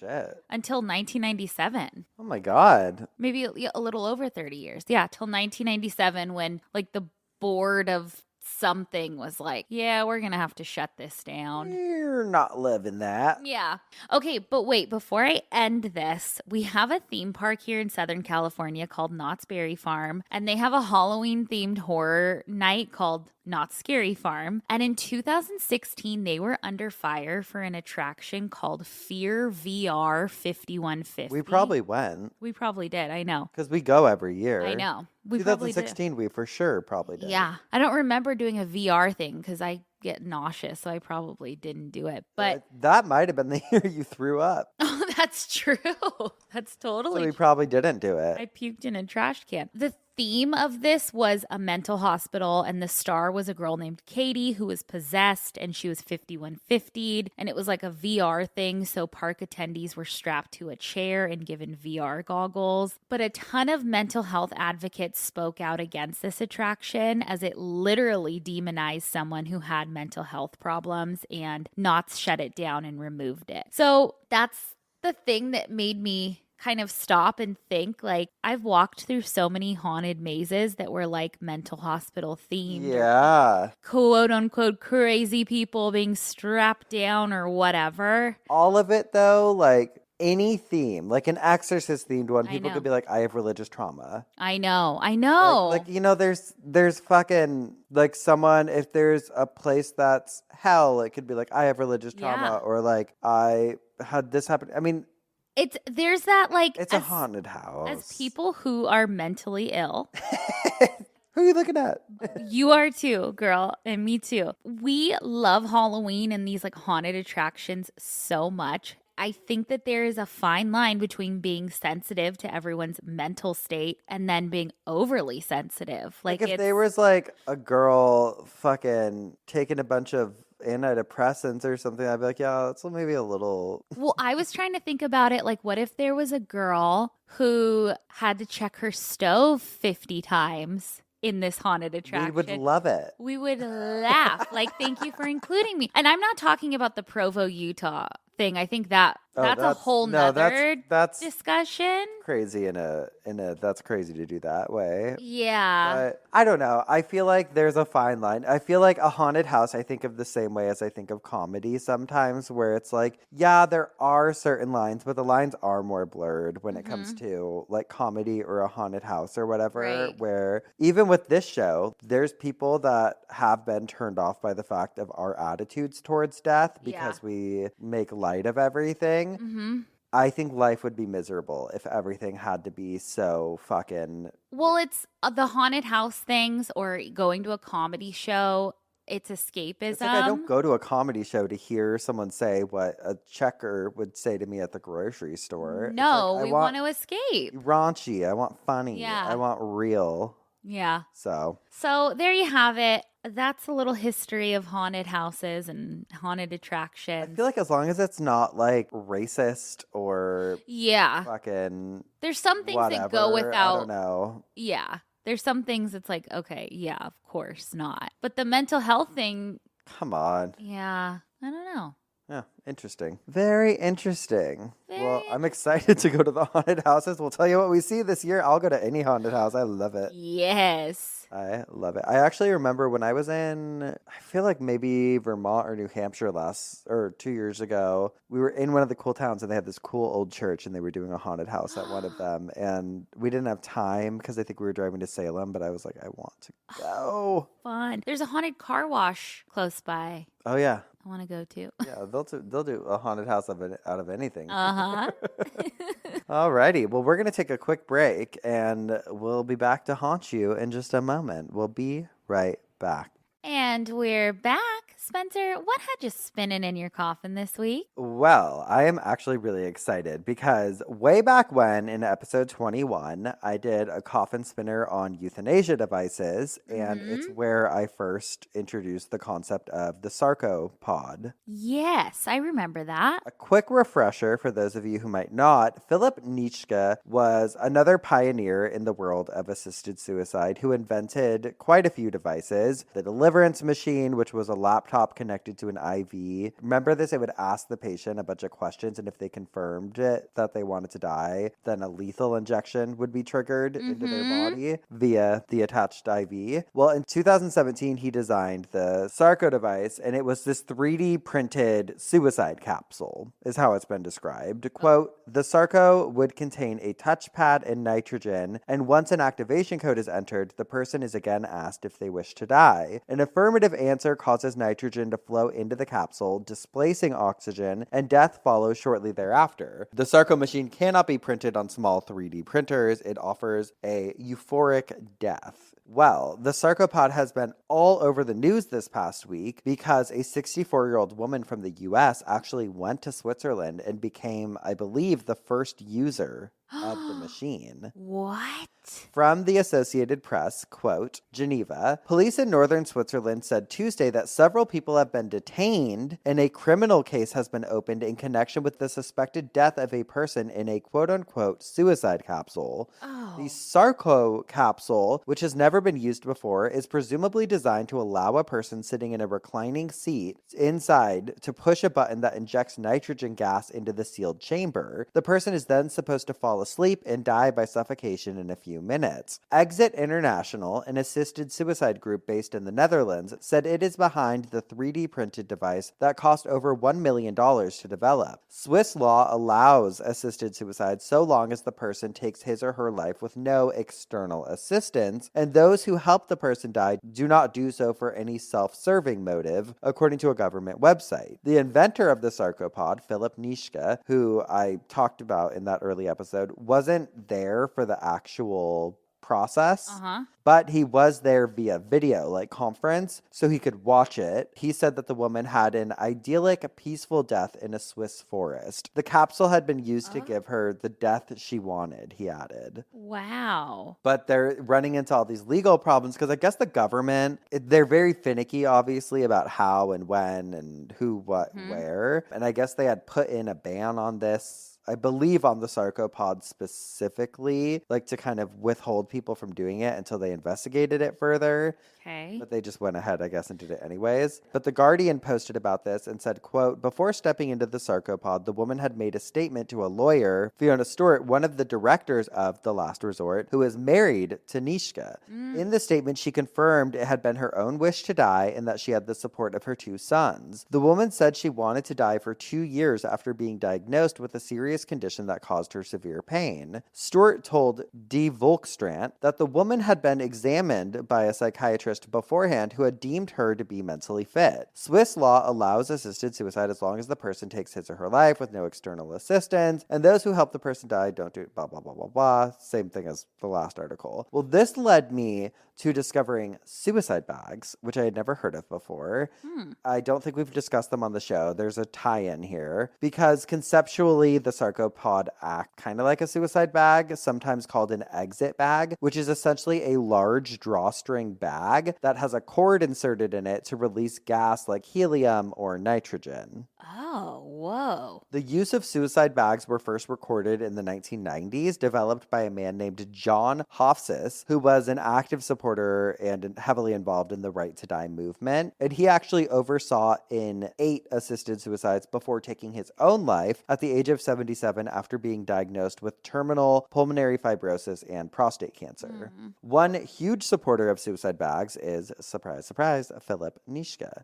until 1997. Oh my God. Maybe a little over 30 years. Yeah, till 1997, when like the board of something was like, yeah, we're going to have to shut this down. You're not living that. Yeah. Okay, but wait, before I end this, we have a theme park here in Southern California called Knott's Berry Farm, and they have a Halloween themed horror night called Knott's Scary Farm. And in 2016, they were under fire for an attraction called Fear VR 5150. We probably went. We probably did. I know. Because we go every year. I know. We 2016, we for sure probably did. Yeah. I don't remember doing a VR thing because I get nauseous, so I probably didn't do it. But that might have been the year you threw up. Oh, that's true. That's totally So we probably didn't do it. I puked in a trash can. The theme of this was a mental hospital, and the star was a girl named Katie who was possessed, and she was 5150'd, and it was like a VR thing, so park attendees were strapped to a chair and given VR goggles. But a ton of mental health advocates spoke out against this attraction, as it literally demonized someone who had mental health problems, and Knott's shut it down and removed it. So that's the thing that made me kind of stop and think, like, I've walked through so many haunted mazes that were like mental hospital themed. Yeah. Quote unquote crazy people being strapped down or whatever. All of it though, like any theme, like an exorcist themed one, people could be like, I have religious trauma. I know. Like you know, there's fucking like someone, if there's a place that's hell, it could be like, I have religious trauma, or like I had this happen. I mean, there's that, like, it's a haunted house. As people who are mentally ill, Who are you looking at? You are too, girl, and me too. We love Halloween and these like haunted attractions so much. I think that there is a fine line between being sensitive to everyone's mental state and then being overly sensitive. Like if there was like a girl fucking taking a bunch of antidepressants or something, I'd be like, yeah, that's maybe a little. Well, I was trying to think about it. Like, what if there was a girl who had to check her stove 50 times in this haunted attraction? We would love it. We would laugh. Like, thank you for including me. And I'm not talking about the Provo, Utah thing. I think that's a whole nother that's discussion. Crazy in a that's crazy to do that way. Yeah. But I don't know. I feel like there's a fine line. I feel like a haunted house, I think of the same way as I think of comedy sometimes, where it's like, yeah, there are certain lines, but the lines are more blurred when it comes to like comedy or a haunted house or whatever, Right. where even with this show, there's people that have been turned off by the fact of our attitudes towards death because we make light of everything. Mm-hmm. I think life would be miserable if everything had to be so fucking. Well, it's the haunted house things or going to a comedy show. It's escapism. It's like I don't go to a comedy show to hear someone say what a checker would say to me at the grocery store. No, like, we want to escape. Raunchy. I want funny. Yeah. I want real. Yeah. So there you have it. That's a little history of haunted houses and haunted attractions. I feel like as long as it's not like racist or fucking there's some things whatever, that go without. I don't know. Yeah. There's some things it's like, okay, yeah, of course not. But the mental health thing. Come on. Yeah. I don't know. Yeah, interesting. Very interesting. Well, I'm excited to go to the haunted houses. We'll tell you what we see this year. I'll go to any haunted house. I love it. Yes. I love it. I actually remember when I was in, I feel like maybe Vermont or New Hampshire 2 years ago, we were in one of the cool towns and they had this cool old church and they were doing a haunted house at one of them. And we didn't have time because I think we were driving to Salem, but I was like, I want to go. Fun. There's a haunted car wash close by. Oh, yeah. I want to go too. Yeah, they'll do a haunted house out of anything. Uh-huh. Alrighty. Well, we're going to take a quick break and we'll be back to haunt you in just a moment. We'll be right back. And we're back. Spencer, what had you spinning in your coffin this week? Well, I am actually really excited because way back when in episode 21, I did a coffin spinner on euthanasia devices, and it's where I first introduced the concept of the Sarco pod. Yes, I remember that. A quick refresher for those of you who might not, Philip Nietzsche was another pioneer in the world of assisted suicide who invented quite a few devices. The deliverance machine, which was a laptop connected to an IV. Remember this? It would ask the patient a bunch of questions, and if they confirmed it that they wanted to die, then a lethal injection would be triggered into their body via the attached IV. Well, in 2017, he designed the Sarco device, and it was this 3D printed suicide capsule, is how it's been described. Quote, the Sarco would contain a touchpad and nitrogen, and once an activation code is entered, the person is again asked if they wish to die. An affirmative answer causes nitrogen to flow into the capsule, displacing oxygen, and death follows shortly thereafter. The Sarco machine cannot be printed on small 3D printers. It offers a euphoric death. Well, the Sarcopod has been all over the news this past week because a 64-year-old woman from the U.S. actually went to Switzerland and became, I believe, the first user of the machine. What? From the Associated Press, quote, Geneva, police in northern Switzerland said Tuesday that several people have been detained and a criminal case has been opened in connection with the suspected death of a person in a quote-unquote suicide capsule. Oh. The Sarco capsule, which has never been used before, is presumably designed to allow a person sitting in a reclining seat inside to push a button that injects nitrogen gas into the sealed chamber. The person is then supposed to fall asleep and die by suffocation in a few minutes. Exit International, an assisted suicide group based in the Netherlands, said it is behind the 3D printed device that cost over $1 million to develop. Swiss law allows assisted suicide so long as the person takes his or her life with no external assistance, and those who help the person die do not do so for any self-serving motive, according to a government website. The inventor of the Sarcopod, Philip Nietzsche, who I talked about in that early episode, wasn't there for the actual process. But he was there via video, like conference, so he could watch it. He said that the woman had an idyllic, peaceful death in a Swiss forest. The capsule had been used to give her the death she wanted, he added. Wow. But they're running into all these legal problems because I guess the government, they're very finicky, obviously, about how and when and who, what, where. And I guess they had put in a ban on this, I believe on the sarcopod specifically, like to kind of withhold people from doing it until they investigated it further. Okay. But they just went ahead, I guess, and did it anyways. But The Guardian posted about this and said, quote, before stepping into the sarcopod, the woman had made a statement to a lawyer, Fiona Stewart, one of the directors of The Last Resort, who is married to Nishka. In the statement, she confirmed it had been her own wish to die and that she had the support of her 2 sons. The woman said she wanted to die for 2 years after being diagnosed with a serious condition that caused her severe pain. Stewart told Die Volkskrant that the woman had been examined by a psychiatrist beforehand who had deemed her to be mentally fit. Swiss law allows assisted suicide as long as the person takes his or her life with no external assistance, and those who help the person die don't do blah, blah, blah, blah, blah. Same thing as the last article. Well, this led me to discovering suicide bags, which I had never heard of before. I don't think we've discussed them on the show. There's a tie-in here because conceptually the sarcopod act kind of like a suicide bag, sometimes called an exit bag, which is essentially a large drawstring bag that has a cord inserted in it to release gas like helium or nitrogen. Oh, whoa. The use of suicide bags were first recorded in the 1990s, developed by a man named John Hofsis, who was an active supporter and heavily involved in the Right to Die movement. And he actually oversaw in 8 assisted suicides before taking his own life at the age of 77 after being diagnosed with terminal pulmonary fibrosis and prostate cancer. One huge supporter of suicide bags is, surprise, surprise, Philip Nishka.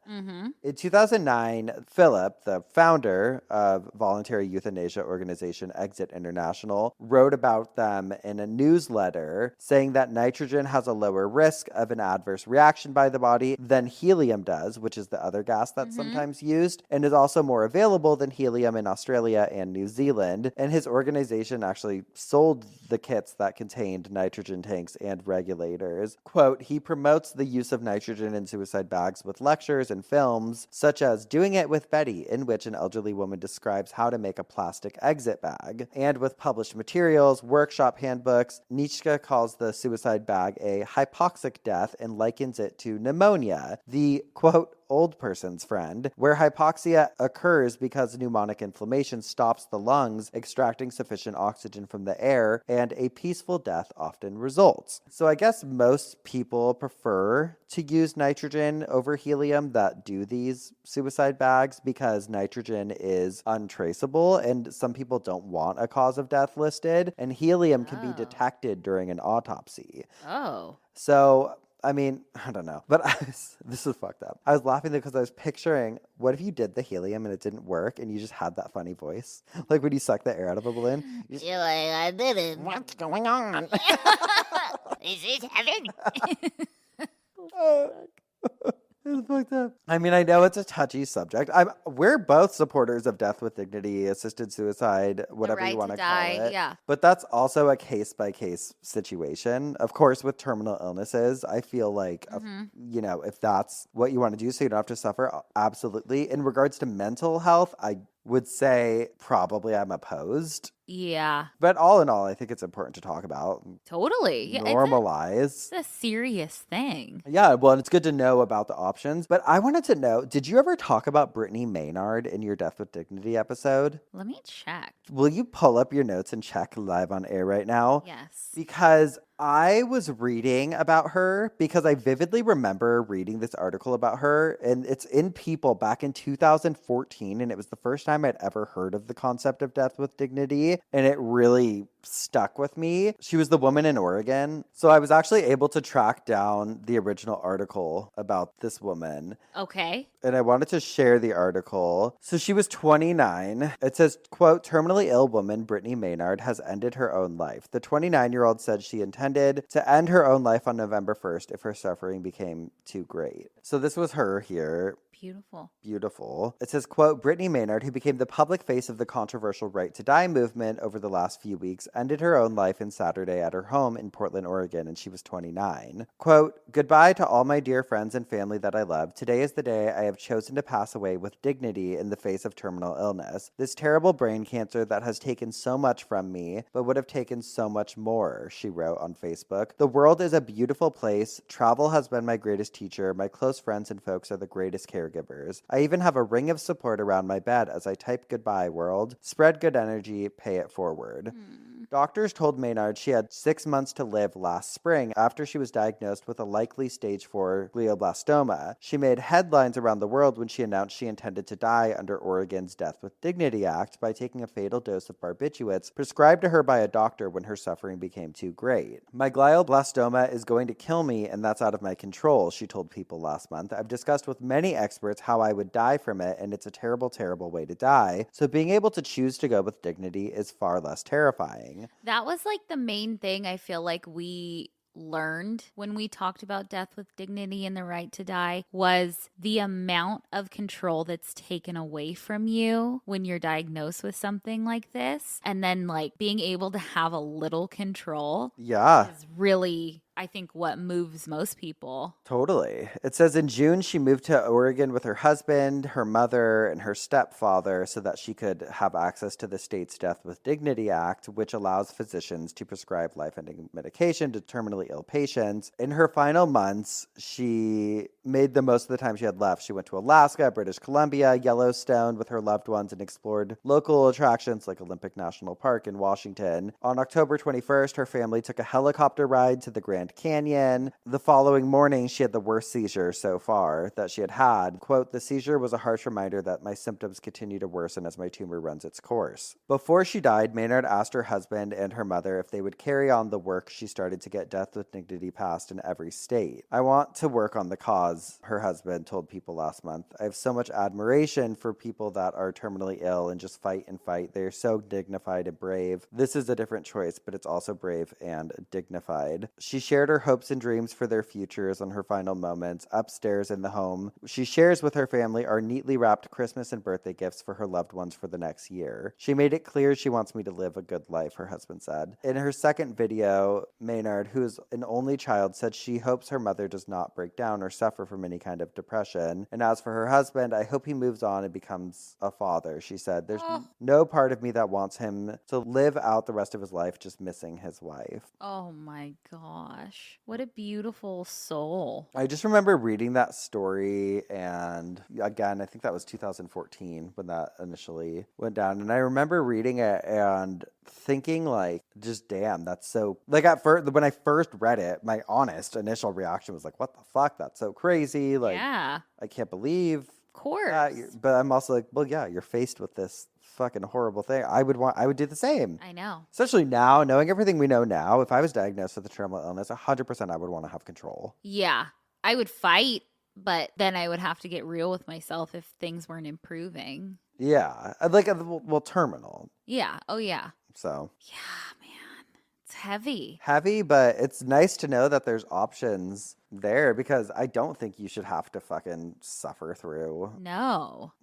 In 2009, Philip, the founder of voluntary euthanasia organization Exit International, wrote about them in a newsletter saying that nitrogen has a lower risk of an adverse reaction by the body than helium does, which is the other gas that's sometimes used, and is also more available than helium in Australia and New Zealand. And his organization actually sold the kits that contained nitrogen tanks and regulators. Quote, he promotes the use of nitrogen in suicide bags with lectures and films, such as Doing It with Betty, in which an elderly woman describes how to make a plastic exit bag. And with published materials, workshop handbooks, Nishka calls the suicide bag a hypoxic death and likens it to pneumonia, the, quote, old person's friend, where hypoxia occurs because pneumonic inflammation stops the lungs extracting sufficient oxygen from the air, and a peaceful death often results. So I guess most people prefer to use nitrogen over helium that do these suicide bags because nitrogen is untraceable and some people don't want a cause of death listed, and helium can be detected during an autopsy. So I mean, I don't know, but this is fucked up. I was laughing because I was picturing, what if you did the helium and it didn't work and you just had that funny voice? Like when you suck the air out of a balloon. You just, I did it. What's going on? Is this heaven? It's fucked up. I mean, I know it's a touchy subject. We're both supporters of death with dignity, assisted suicide, whatever you want to call it. Yeah. But that's also a case-by-case situation. Of course, with terminal illnesses, I feel like, you know, if that's what you want to do so you don't have to suffer, absolutely. In regards to mental health, I would say probably I'm opposed. Yeah. But all in all, I think it's important to talk about. Totally. Yeah, normalize. It's a serious thing. Yeah, well, and it's good to know about the options. But I wanted to know, did you ever talk about Brittany Maynard in your Death with Dignity episode? Let me check. Will you pull up your notes and check live on air right now? Yes. Because I was reading about her because I vividly remember reading this article about her, and it's in People back in 2014, and it was the first time I'd ever heard of the concept of death with dignity, and it really stuck with me. She was the woman in Oregon, so I was actually able to track down the original article about this woman. Okay. And I wanted to share the article. So she was 29. It says, quote, terminally ill woman Brittany Maynard has ended her own life. The 29-year-old said she intended to end her own life on November 1st if her suffering became too great. So this was her here. Beautiful. Beautiful. It says, quote, Brittany Maynard, who became the public face of the controversial Right to Die movement over the last few weeks, ended her own life on Saturday at her home in Portland, Oregon, and she was 29. Quote, goodbye to all my dear friends and family that I love. Today is the day I have chosen to pass away with dignity in the face of terminal illness. This terrible brain cancer that has taken so much from me, but would have taken so much more, she wrote on Facebook. The world is a beautiful place. Travel has been my greatest teacher. My close friends and folks are the greatest caregivers. I even have a ring of support around my bed as I type goodbye, world. Spread good energy, pay it forward. Doctors told Maynard she had 6 months to live last spring after she was diagnosed with a likely stage 4 glioblastoma. She made headlines around the world when she announced she intended to die under Oregon's Death with Dignity Act by taking a fatal dose of barbiturates prescribed to her by a doctor when her suffering became too great. My glioblastoma is going to kill me, and that's out of my control, she told People last month. I've discussed with many experts how I would die from it, and it's a terrible, terrible way to die. So being able to choose to go with dignity is far less terrifying. That was like the main thing I feel like we learned when we talked about death with dignity and the right to die was the amount of control that's taken away from you when you're diagnosed with something like this. And then like being able to have a little control is really, I think, what moves most people. Totally. It says in June, she moved to Oregon with her husband, her mother, and her stepfather so that she could have access to the state's Death with Dignity Act, which allows physicians to prescribe life-ending medication to terminally ill patients. In her final months, she made the most of the time she had left. She went to Alaska, British Columbia, Yellowstone with her loved ones and explored local attractions like Olympic National Park in Washington. On October 21st, her family took a helicopter ride to the Grand Canyon. The following morning, she had the worst seizure so far that she had had. Quote, the seizure was a harsh reminder that my symptoms continue to worsen as my tumor runs its course. Before she died, Maynard asked her husband and her mother if they would carry on the work she started to get Death with Dignity passed in every state. I want to work on the cause, her husband told People last month. I have so much admiration for people that are terminally ill and just fight and fight. They are so dignified and brave. This is a different choice, but it's also brave and dignified. She shared her hopes and dreams for their futures on her final moments upstairs in the home. She shares with her family our neatly wrapped Christmas and birthday gifts for her loved ones for the next year. She made it clear she wants me to live a good life, her husband said. In her second video, Maynard, who is an only child, said she hopes her mother does not break down or suffer from any kind of depression. And as for her husband, I hope he moves on and becomes a father, she said. There's no part of me that wants him to live out the rest of his life just missing his wife. Oh my gosh. What a beautiful soul. I just remember reading that story, and again, I think that was 2014 when that initially went down. And I remember reading it and thinking like, just damn, that's so, like at first, when I first read it, my honest initial reaction was like, what the fuck? That's so crazy. Like, yeah, I can't believe of course. that. But I'm also like, well, yeah, you're faced with this fucking horrible thing. I would do the same. I know. Especially now, knowing everything we know now, if I was diagnosed with a terminal illness, 100% I would want to have control. Yeah, I would fight, but then I would have to get real with myself if things weren't improving. Yeah. Like, well, terminal. Yeah. Oh, yeah. So. Yeah, man. It's heavy. Heavy, but it's nice to know that there's options there because I don't think you should have to fucking suffer through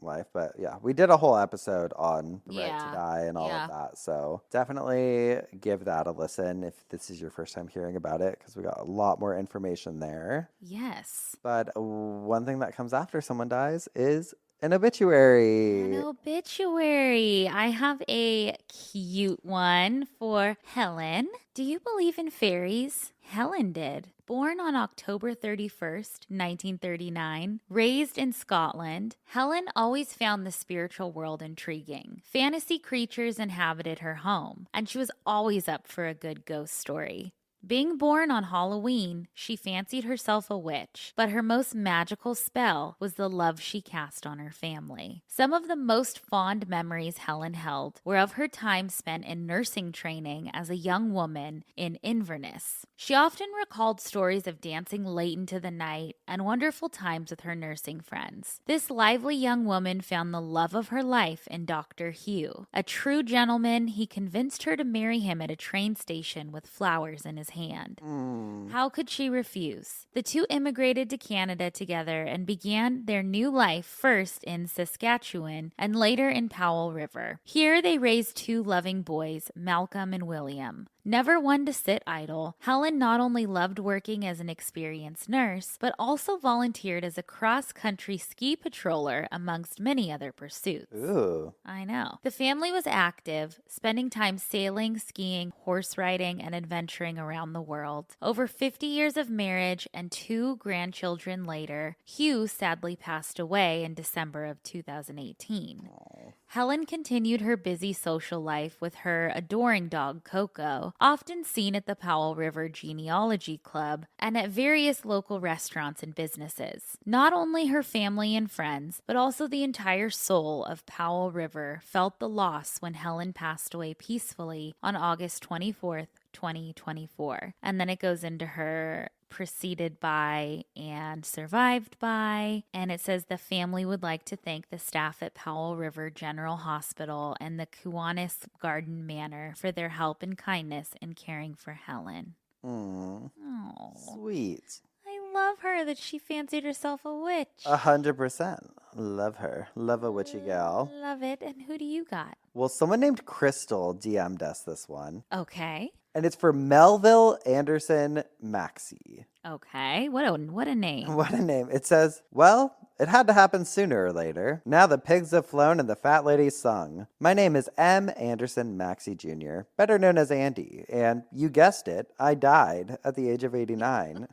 life. But yeah, we did a whole episode on the right to die and all of that. So definitely give that a listen if this is your first time hearing about it because we got a lot more information there. Yes. But one thing that comes after someone dies is an obituary. An obituary. I have a cute one for Helen. Do you believe in fairies? Helen did. Born on October 31st, 1939, raised in Scotland, Helen always found the spiritual world intriguing. Fantasy creatures inhabited her home, and she was always up for a good ghost story. Being born on Halloween, she fancied herself a witch, but her most magical spell was the love she cast on her family. Some of the most fond memories Helen held were of her time spent in nursing training as a young woman in Inverness. She often recalled stories of dancing late into the night and wonderful times with her nursing friends. This lively young woman found the love of her life in Dr. Hugh. A true gentleman, he convinced her to marry him at a train station with flowers in his hand. How could she refuse? The two immigrated to Canada together and began their new life first in Saskatchewan and later in Powell River. Here they raised two loving boys, Malcolm and William. Never one to sit idle, Helen not only loved working as an experienced nurse, but also volunteered as a cross-country ski patroller amongst many other pursuits. Ooh. I know. The family was active, spending time sailing, skiing, horse riding, and adventuring around the world. Over 50 years of marriage and 2 grandchildren later, Hugh sadly passed away in December of 2018. Helen continued her busy social life with her adoring dog Coco, often seen at the Powell River Genealogy Club and at various local restaurants and businesses. Not only her family and friends, but also the entire soul of Powell River felt the loss when Helen passed away peacefully on August 24th, 2024. And then it goes into her preceded by and survived by, and it says the family would like to thank the staff at Powell River General Hospital and the Kiwanis Garden Manor for their help and kindness in caring for Helen. Oh, Sweet. I love her that she fancied herself a witch. 100%. Love her. Love a witchy gal. Love it. And who do you got? Well, someone named Crystal DM'd us this one. Okay. And it's for Melville Anderson Maxey. Okay. What a name. What a name. It says, well, it had to happen sooner or later. Now the pigs have flown and the fat lady's sung. My name is M. Anderson Maxey Jr., better known as Andy. And you guessed it, I died at the age of 89.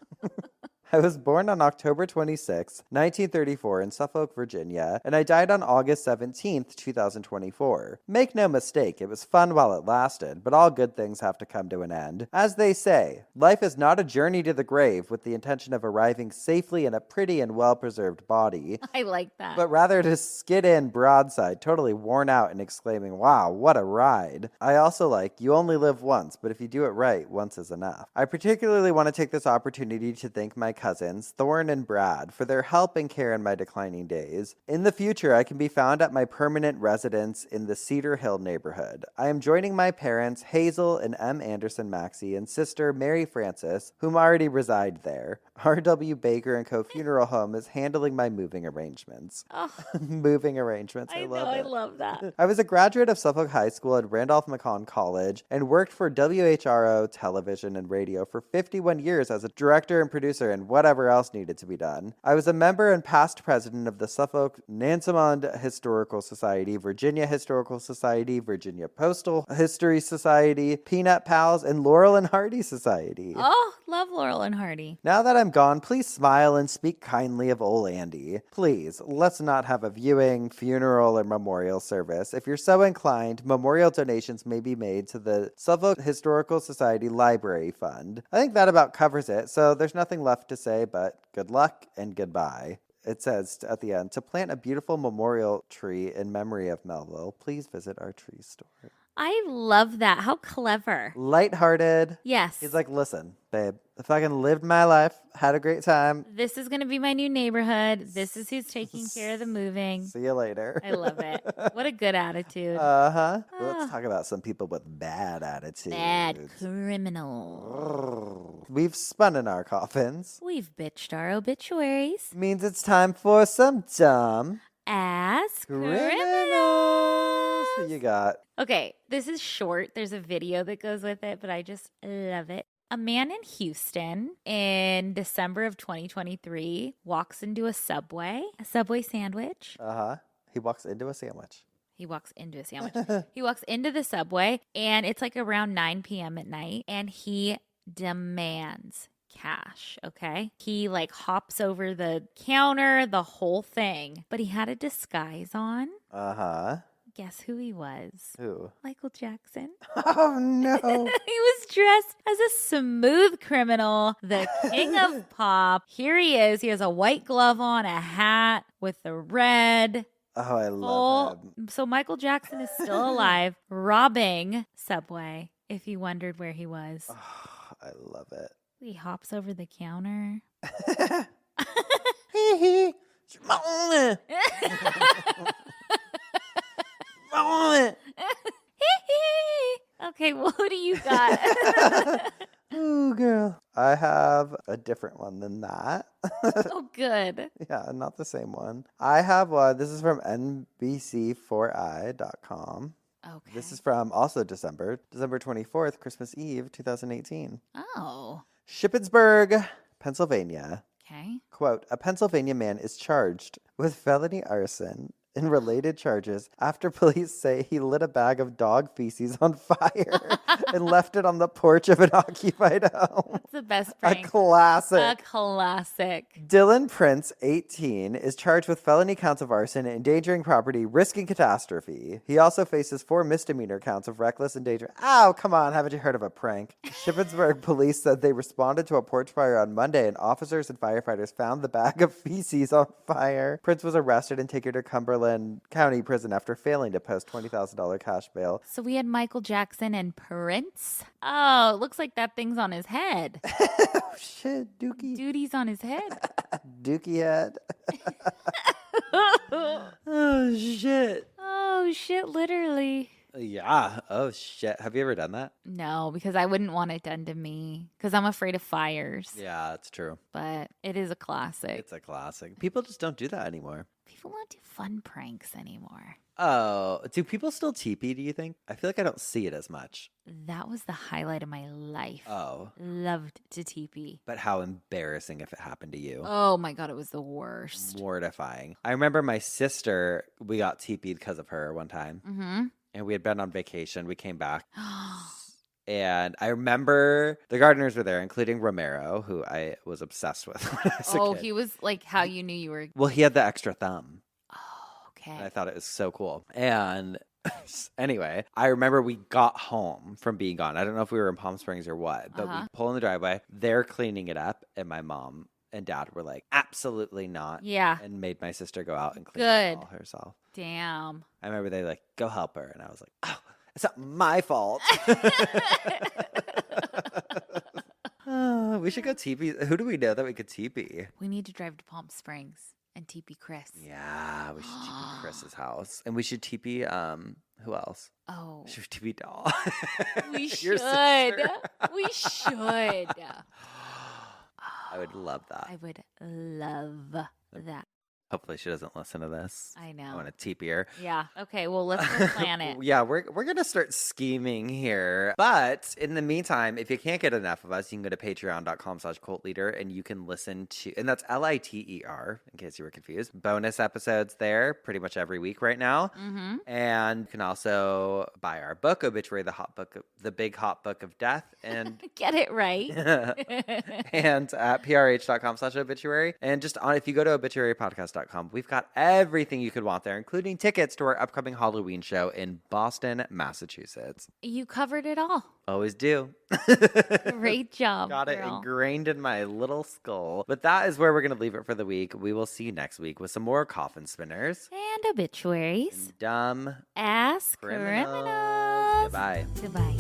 I was born on October 26, 1934 in Suffolk, Virginia, and I died on August 17th, 2024. Make no mistake, it was fun while it lasted, but all good things have to come to an end. As they say, life is not a journey to the grave with the intention of arriving safely in a pretty and well-preserved body, I like that. but rather to skid in broadside, totally worn out and exclaiming, wow, what a ride. I also like, you only live once, but if you do it right, once is enough. I particularly want to take this opportunity to thank my cousins, Thorne and Brad, for their help and care in my declining days. In the future, I can be found at my permanent residence in the Cedar Hill neighborhood. I am joining my parents, Hazel and M. Anderson Maxey, and sister, Mary Frances, whom already reside there. R.W. Baker & Co. Funeral Home is handling my moving arrangements. Oh, Moving arrangements, I love it. I love that. I was a graduate of Suffolk High School at Randolph-Macon College and worked for WHRO television and radio for 51 years as a director and producer and whatever else needed to be done. I was a member and past president of the Suffolk Nansemond Historical Society, Virginia Historical Society, Virginia Postal History Society, Peanut Pals, and Laurel and Hardy Society. Oh, love Laurel and Hardy. Now that I'm gone, please smile and speak kindly of old Andy. Please, let's not have a viewing, funeral, or memorial service. If you're so inclined, memorial donations may be made to the Suffolk Historical Society Library Fund. I think that about covers it, so there's nothing left to say but good luck and goodbye. It says at the end, to plant a beautiful memorial tree in memory of Melville, please visit our tree store. I love that. How clever. Lighthearted. Yes. He's like, listen, babe, I fucking lived my life, had a great time. This is going to be my new neighborhood. This is who's taking care of the moving. See you later. I love it. What a good attitude. Uh-huh. Let's talk about some people with bad attitudes. Bad criminal. We've spun in our coffins. We've bitched our obituaries. Means it's time for some dumb Ass criminals. Who you got? Okay, this is short. There's a video that goes with it, but I just love it. A man in Houston in December of 2023 walks into a Subway sandwich. Uh-huh. He walks into a sandwich. He walks into a sandwich. He walks into the Subway, and it's like around 9 p.m. at night, and he demands cash, okay? He like hops over the counter, the whole thing, but he had a disguise on. Uh-huh. Guess who he was? Who? Michael Jackson. Oh, no. He was dressed as a smooth criminal, the king of pop. Here he is. He has a white glove on, a hat with the red. Oh, I love him. So Michael Jackson is still alive, robbing Subway, if you wondered where he was. Oh, I love it. He hops over the counter. Okay, well, who do you got? Ooh, I have a different one than that. Oh, good. Yeah, not the same one. I have one. This is from NBC4i.com. Okay. This is from also December 24th, Christmas Eve, 2018. Oh. Shippensburg, Pennsylvania. Okay. Quote, a Pennsylvania man is charged with felony arson and related charges after police say he lit a bag of dog feces on fire and left it on the porch of an occupied home. That's the best A prank. classic. A classic. Dylan Prince, 18, is charged with felony counts of arson, endangering property, risking catastrophe. He also faces 4 misdemeanor counts of reckless endangerment. Oh, come on, haven't you heard of a prank? Shippensburg police said they responded to a porch fire on Monday, and officers and firefighters found the bag of feces on fire. Prince was arrested and taken to Cumberland County Prison after failing to post $20,000 cash bail. So we had Michael Jackson and Prince. Oh, it looks like that thing's on his head. Oh, shit, Dookie. Duty's on his head. Dookie head. Oh, shit. Oh, shit, literally. Yeah. Oh, shit. Have you ever done that? No, because I wouldn't want it done to me because I'm afraid of fires. Yeah, that's true. But it is a classic. It's a classic. People just don't do that anymore. People don't do fun pranks anymore. Oh, do people still teepee, do you think? I feel like I don't see it as much. That was the highlight of my life. Oh. Loved to teepee. But how embarrassing if it happened to you. Oh my God, it was the worst. Mortifying. I remember my sister, we got teepeed because of her one time. Mm-hmm. And we had been on vacation. We came back. And I remember the gardeners were there, including Romero, who I was obsessed with when I was a kid. He was like how you knew you were. Well, he had the extra thumb. Oh, okay. And I thought it was so cool. And anyway, I remember we got home from being gone. I don't know if we were in Palm Springs or what, but we pull in the driveway. They're cleaning it up. And my mom and dad were like, absolutely not. Yeah. And made my sister go out and clean it all herself. Damn. I remember they like, go help her. And I was like, oh, it's not my fault. Oh, we should go teepee. Who do we know that we could teepee? We need to drive to Palm Springs and teepee Chris. Yeah, we should teepee Chris's house. And we should teepee, who else? Oh. We should teepee Doll. We Your should. sister. We should. I would love that. I would love that. Hopefully she doesn't listen to this. I know. I want to teepee her. Yeah. Okay, well, let's go plan it. Yeah, we're going to start scheming here. But in the meantime, if you can't get enough of us, you can go to patreon.com/cultleader and you can listen to, and that's LITER, in case you were confused. Bonus episodes there pretty much every week right now. Mm-hmm. And you can also buy our book, Obituary, the Big Hot Book of Death. And get it right. and at prh.com/obituary. And just on, if you go to obituarypodcast.com, we've got everything you could want there, including tickets to our upcoming Halloween show in Boston, Massachusetts. You covered it all. Always do. Great job. Got it girl. ingrained in my little skull. But that is where we're going to leave it for the week. We will see you next week with some more coffin spinners. And obituaries. Dumb Ass criminals. criminals. Goodbye. Goodbye.